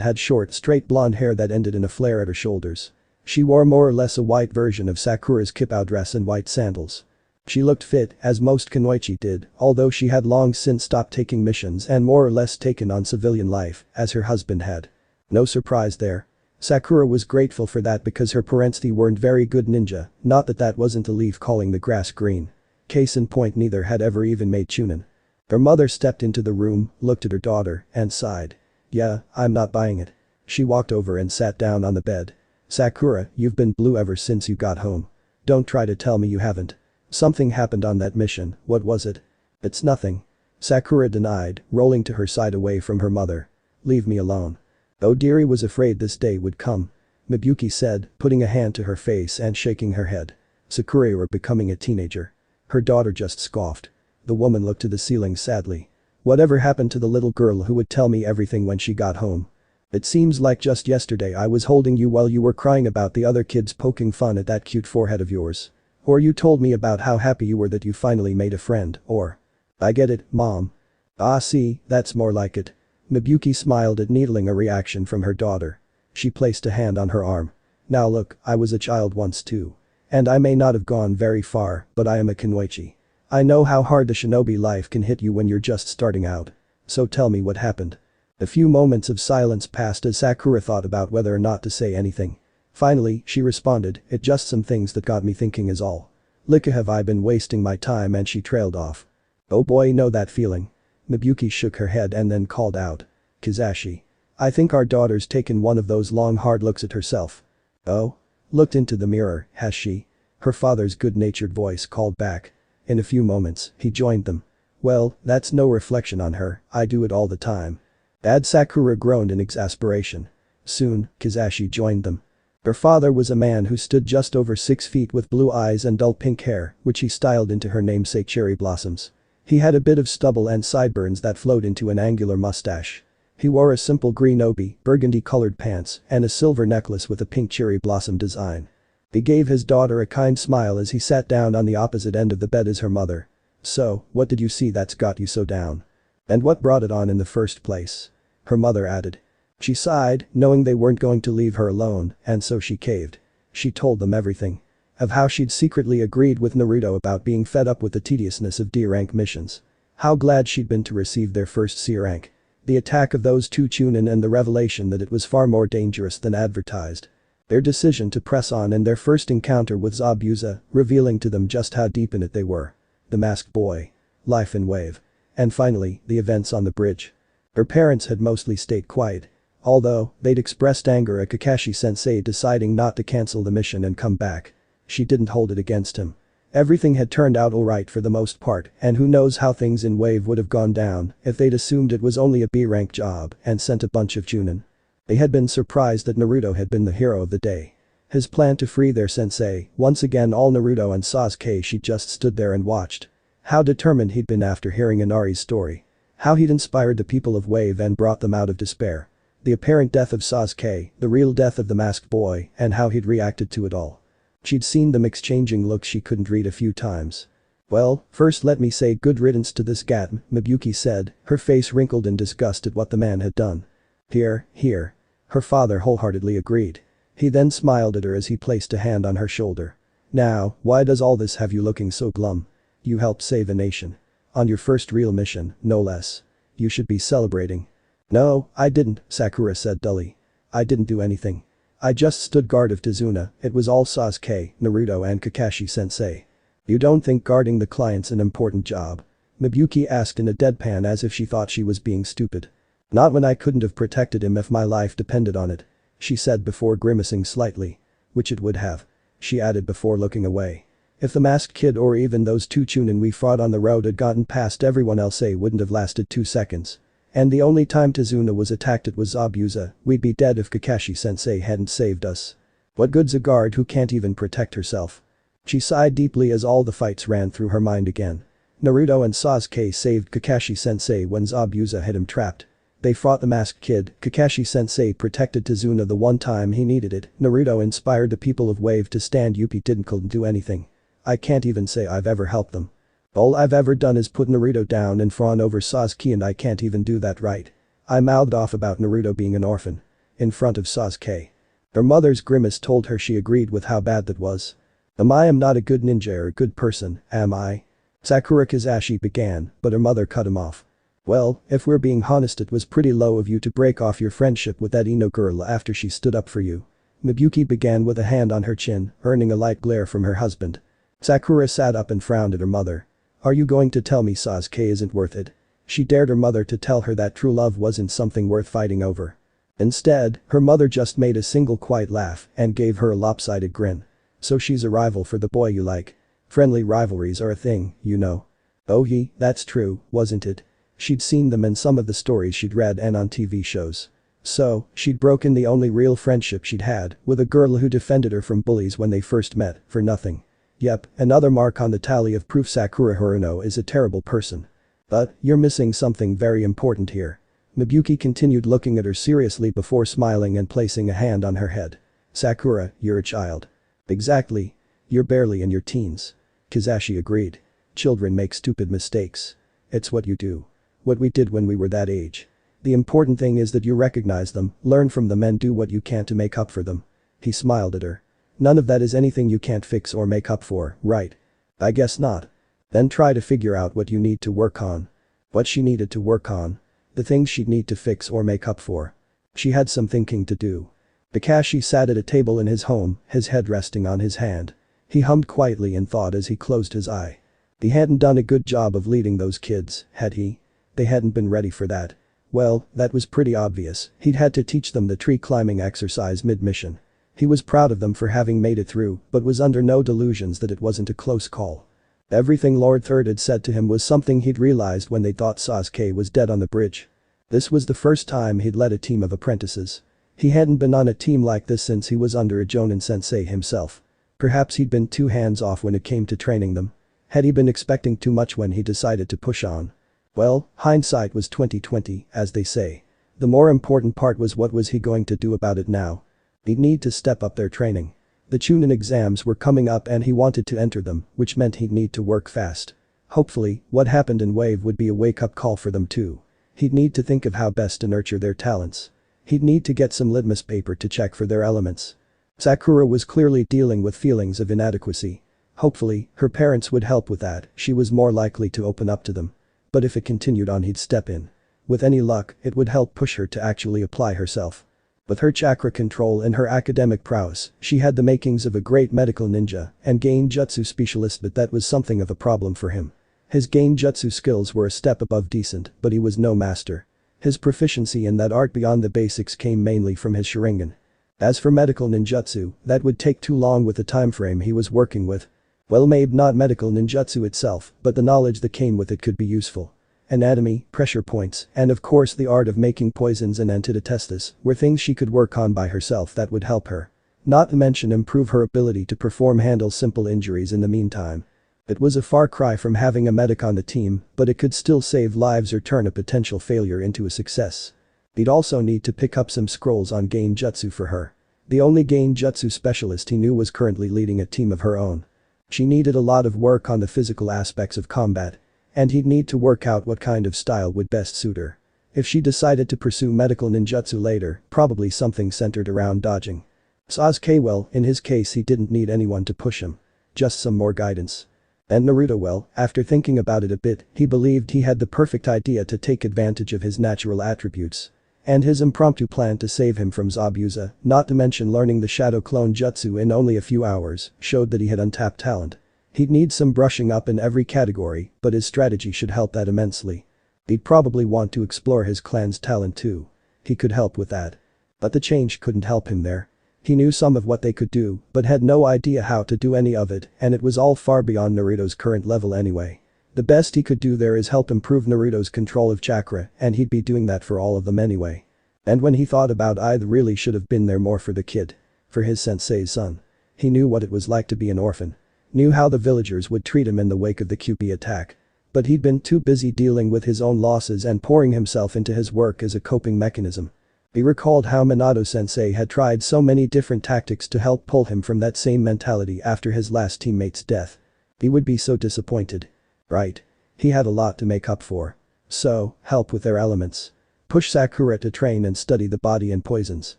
had short straight blonde hair that ended in a flare at her shoulders. She wore more or less a white version of Sakura's kipao dress and white sandals. She looked fit, as most kunoichi did, although she had long since stopped taking missions and more or less taken on civilian life, as her husband had. No surprise there. Sakura was grateful for that because her parents weren't very good ninja, not that that wasn't a leaf calling the grass green. Case in point neither had ever even made chunin. Her mother stepped into the room, looked at her daughter, and sighed. "Yeah, I'm not buying it." She walked over and sat down on the bed. "Sakura, you've been blue ever since you got home. Don't try to tell me you haven't. Something happened on that mission, what was it?" "It's nothing." Sakura denied, rolling to her side away from her mother. "Leave me alone." "Oh dearie was afraid this day would come," Mibuyuki said, putting a hand to her face and shaking her head. "Sakura were becoming a teenager." Her daughter just scoffed. The woman looked to the ceiling sadly. "Whatever happened to the little girl who would tell me everything when she got home? It seems like just yesterday I was holding you while you were crying about the other kids poking fun at that cute forehead of yours. Or you told me about how happy you were that you finally made a friend, or..." "I get it, Mom." "Ah see, that's more like it." Mibuyuki smiled at needling a reaction from her daughter. She placed a hand on her arm. "Now look, I was a child once too. And I may not have gone very far, but I am a kunoichi. I know how hard the shinobi life can hit you when you're just starting out. So tell me what happened." A few moments of silence passed as Sakura thought about whether or not to say anything. Finally, she responded, "It just some things that got me thinking is all. Licka have I been wasting my time," and she trailed off. "Oh boy, know that feeling." Mibuyuki shook her head and then called out. "Kizashi. I think our daughter's taken one of those long hard looks at herself." "Oh? Looked into the mirror, has she?" Her father's good-natured voice called back. In a few moments, he joined them. "Well, that's no reflection on her, I do it all the time." Dad Sakura groaned in exasperation. Soon, Kizashi joined them. Her father was a man who stood just over 6 feet with blue eyes and dull pink hair, which he styled into her namesake cherry blossoms. He had a bit of stubble and sideburns that flowed into an angular mustache. He wore a simple green obi, burgundy-colored pants, and a silver necklace with a pink cherry blossom design. He gave his daughter a kind smile as he sat down on the opposite end of the bed as her mother. "So, what did you see that's got you so down? And what brought it on in the first place?" Her mother added. She sighed, knowing they weren't going to leave her alone, and so she caved. She told them everything. Of how she'd secretly agreed with Naruto about being fed up with the tediousness of D-rank missions. How glad she'd been to receive their first C rank. The attack of those two Chunin and the revelation that it was far more dangerous than advertised. Their decision to press on and their first encounter with Zabuza, revealing to them just how deep in it they were. The masked boy. Life in Wave. And finally, the events on the bridge. Her parents had mostly stayed quiet. Although, they'd expressed anger at Kakashi-sensei deciding not to cancel the mission and come back. She didn't hold it against him. Everything had turned out alright for the most part, and who knows how things in Wave would have gone down if they'd assumed it was only a B-rank job and sent a bunch of Chunin. They had been surprised that Naruto had been the hero of the day. His plan to free their sensei, once again all Naruto and Sasuke she just stood there and watched. How determined he'd been after hearing Inari's story. How he'd inspired the people of Wave and brought them out of despair. The apparent death of Sasuke, the real death of the masked boy, and how he'd reacted to it all. She'd seen them exchanging looks she couldn't read a few times. "Well, first let me say good riddance to this gat," Mibuyuki said, her face wrinkled in disgust at what the man had done. Here. Her father wholeheartedly agreed. He then smiled at her as he placed a hand on her shoulder. "Now, why does all this have you looking so glum? You helped save a nation. On your first real mission, no less. You should be celebrating." "No, I didn't," Sakura said dully. "I didn't do anything. I just stood guard of Tazuna, it was all Sasuke, Naruto and Kakashi-sensei. You don't think guarding the client's an important job? Mibuyuki asked in a deadpan as if she thought she was being stupid. Not when I couldn't have protected him if my life depended on it, she said before grimacing slightly. Which it would have, she added before looking away. If the masked kid or even those two chunin we fought on the road had gotten past everyone else, it wouldn't have lasted 2 seconds. And the only time Tazuna was attacked it was Zabuza, we'd be dead if Kakashi-sensei hadn't saved us. What good's a guard who can't even protect herself? She sighed deeply as all the fights ran through her mind again. Naruto and Sasuke saved Kakashi-sensei when Zabuza had him trapped. They fought the masked kid, Kakashi-sensei protected Tazuna the one time he needed it, Naruto inspired the people of Wave to stand up, didn't do anything. I can't even say I've ever helped them. All I've ever done is put Naruto down and fawn over Sasuke, and I can't even do that right. I mouthed off about Naruto being an orphan. In front of Sasuke. Her mother's grimace told her she agreed with how bad that was. I am not a good ninja or a good person, am I? Sakura Kizashi began, but her mother cut him off. Well, if we're being honest, it was pretty low of you to break off your friendship with that Ino girl after she stood up for you. Mibuyuki began with a hand on her chin, earning a light glare from her husband. Sakura sat up and frowned at her mother. Are you going to tell me Sasuke isn't worth it? She dared her mother to tell her that true love wasn't something worth fighting over. Instead, her mother just made a single quiet laugh and gave her a lopsided grin. So she's a rival for the boy you like. Friendly rivalries are a thing, you know. Oh that's true, wasn't it? She'd seen them in some of the stories she'd read and on TV shows. So, she'd broken the only real friendship she'd had with a girl who defended her from bullies when they first met, for nothing. Yep, another mark on the tally of proof Sakura Haruno is a terrible person. But, you're missing something very important here. Mibuyuki continued looking at her seriously before smiling and placing a hand on her head. Sakura, you're a child. Exactly. You're barely in your teens. Kizashi agreed. Children make stupid mistakes. It's what you do. What we did when we were that age. The important thing is that you recognize them, learn from them and do what you can to make up for them. He smiled at her. None of that is anything you can't fix or make up for, right? I guess not. Then try to figure out what you need to work on. What she needed to work on. The things she'd need to fix or make up for. She had some thinking to do. Kakashi sat at a table in his home, his head resting on his hand. He hummed quietly in thought as he closed his eye. He hadn't done a good job of leading those kids, had he? They hadn't been ready for that. Well, that was pretty obvious, he'd had to teach them the tree climbing exercise mid-mission. He was proud of them for having made it through, but was under no delusions that it wasn't a close call. Everything Lord Third had said to him was something he'd realized when they thought Sasuke was dead on the bridge. This was the first time he'd led a team of apprentices. He hadn't been on a team like this since he was under a Jonin sensei himself. Perhaps he'd been too hands-off when it came to training them. Had he been expecting too much when he decided to push on? Well, hindsight was 20/20, as they say. The more important part was what was he going to do about it now? He'd need to step up their training. The Chunin exams were coming up and he wanted to enter them, which meant he'd need to work fast. Hopefully, what happened in Wave would be a wake-up call for them too. He'd need to think of how best to nurture their talents. He'd need to get some litmus paper to check for their elements. Sakura was clearly dealing with feelings of inadequacy. Hopefully, her parents would help with that, she was more likely to open up to them. But if it continued on, he'd step in. With any luck, it would help push her to actually apply herself. With her chakra control and her academic prowess, she had the makings of a great medical ninja and Genjutsu specialist, but that was something of a problem for him. His Genjutsu skills were a step above decent, but he was no master. His proficiency in that art beyond the basics came mainly from his Sharingan. As for medical ninjutsu, that would take too long with the time frame he was working with. Well, maybe not medical ninjutsu itself, but the knowledge that came with it could be useful. Anatomy, pressure points, and of course the art of making poisons and antidotestis were things she could work on by herself that would help her. Not to mention improve her ability to handle simple injuries in the meantime. It was a far cry from having a medic on the team, but it could still save lives or turn a potential failure into a success. He'd also need to pick up some scrolls on Genjutsu for her. The only Genjutsu specialist he knew was currently leading a team of her own. She needed a lot of work on the physical aspects of combat. And he'd need to work out what kind of style would best suit her. If she decided to pursue medical ninjutsu later, probably something centered around dodging. Sasuke, well, in his case he didn't need anyone to push him. Just some more guidance. And Naruto, well, after thinking about it a bit, he believed he had the perfect idea to take advantage of his natural attributes. And his impromptu plan to save him from Zabuza, not to mention learning the shadow clone jutsu in only a few hours, showed that he had untapped talent. He'd need some brushing up in every category, but his strategy should help that immensely. He'd probably want to explore his clan's talent too. He could help with that. But the change couldn't help him there. He knew some of what they could do, but had no idea how to do any of it, and it was all far beyond Naruto's current level anyway. The best he could do there is help improve Naruto's control of chakra, and he'd be doing that for all of them anyway. And when he thought about I really should have been there more for the kid. For his sensei's son. He knew what it was like to be an orphan. Knew how the villagers would treat him in the wake of the QP attack. But he'd been too busy dealing with his own losses and pouring himself into his work as a coping mechanism. He recalled how Minato-sensei had tried so many different tactics to help pull him from that same mentality after his last teammate's death. He would be so disappointed. Right. He had a lot to make up for. So, help with their elements. Push Sakura to train and study the body and poisons.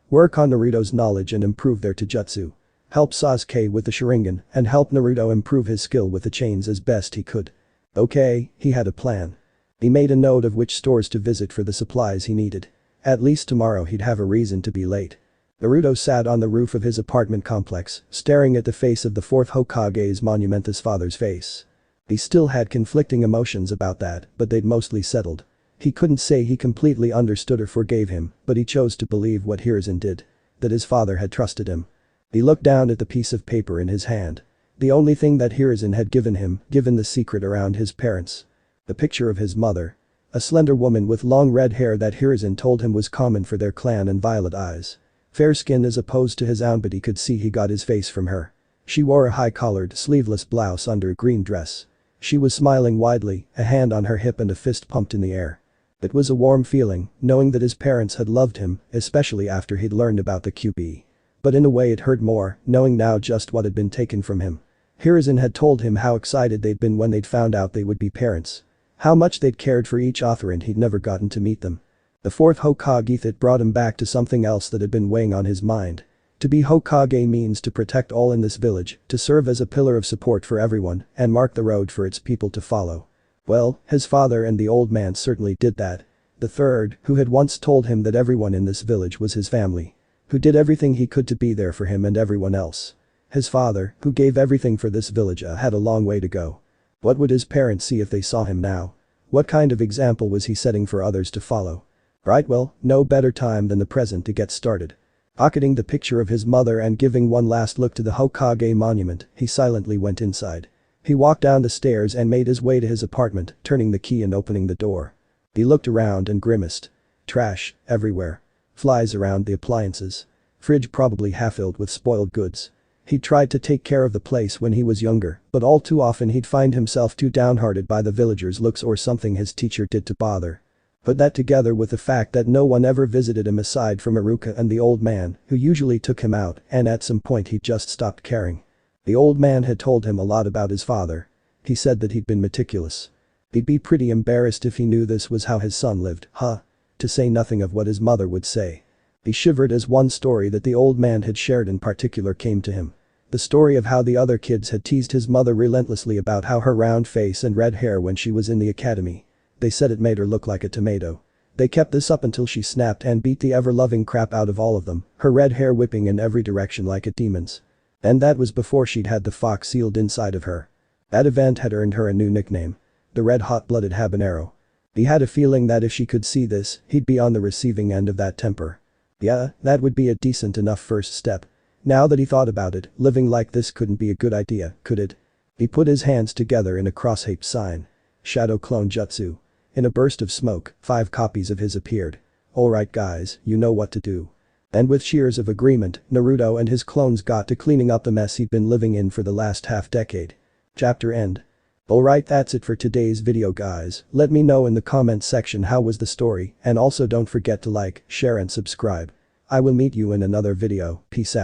Work on Naruto's knowledge and improve their taijutsu. Help Sasuke with the Sharingan and help Naruto improve his skill with the chains as best he could. Okay, he had a plan. He made a note of which stores to visit for the supplies he needed. At least tomorrow he'd have a reason to be late. Naruto sat on the roof of his apartment complex, staring at the face of the fourth Hokage's monumentous father's face. He still had conflicting emotions about that, but they'd mostly settled. He couldn't say he completely understood or forgave him, but he chose to believe what Hiruzen did. That his father had trusted him. He looked down at the piece of paper in his hand. The only thing that Hiruzen had given him, given the secret around his parents. The picture of his mother. A slender woman with long red hair that Hiruzen told him was common for their clan and violet eyes. Fair skin as opposed to his own, but he could see he got his face from her. She wore a high-collared, sleeveless blouse under a green dress. She was smiling widely, a hand on her hip and a fist pumped in the air. It was a warm feeling, knowing that his parents had loved him, especially after he'd learned about the QP. But in a way it hurt more, knowing now just what had been taken from him. Hiruzen had told him how excited they'd been when they'd found out they would be parents. How much they'd cared for each other and he'd never gotten to meet them. The fourth Hokage had brought him back to something else that had been weighing on his mind. To be Hokage means to protect all in this village, to serve as a pillar of support for everyone, and mark the road for its people to follow. Well, his father and the old man certainly did that. The third, who had once told him that everyone in this village was his family. Who did everything he could to be there for him and everyone else. His father, who gave everything for this village, had a long way to go. What would his parents see if they saw him now? What kind of example was he setting for others to follow? Right, well, no better time than the present to get started. Pocketing the picture of his mother and giving one last look to the Hokage monument, he silently went inside. He walked down the stairs and made his way to his apartment, turning the key and opening the door. He looked around and grimaced. Trash, everywhere. Flies around the appliances. Fridge probably half filled with spoiled goods. He tried to take care of the place when he was younger, but all too often he'd find himself too downhearted by the villagers' looks or something his teacher did to bother. Put that together with the fact that no one ever visited him aside from Iruka and the old man, who usually took him out, and at some point he just stopped caring. The old man had told him a lot about his father. He said that he'd been meticulous. He'd be pretty embarrassed if he knew this was how his son lived, huh? To say nothing of what his mother would say. He shivered as one story that the old man had shared in particular came to him. The story of how the other kids had teased his mother relentlessly about how her round face and red hair when she was in the academy. They said it made her look like a tomato. They kept this up until she snapped and beat the ever-loving crap out of all of them, her red hair whipping in every direction like a demon's. And that was before she'd had the fox sealed inside of her. That event had earned her a new nickname. The red hot-blooded habanero. He had a feeling that if she could see this, he'd be on the receiving end of that temper. Yeah, that would be a decent enough first step. Now that he thought about it, living like this couldn't be a good idea, could it? He put his hands together in a cross-shaped sign. Shadow clone jutsu. In a burst of smoke, 5 copies of his appeared. Alright guys, you know what to do. And with cheers of agreement, Naruto and his clones got to cleaning up the mess he'd been living in for the last half-decade. Chapter end. Alright, that's it for today's video guys. Let me know in the comments section how was the story, and also don't forget to like, share and subscribe. I will meet you in another video, peace out.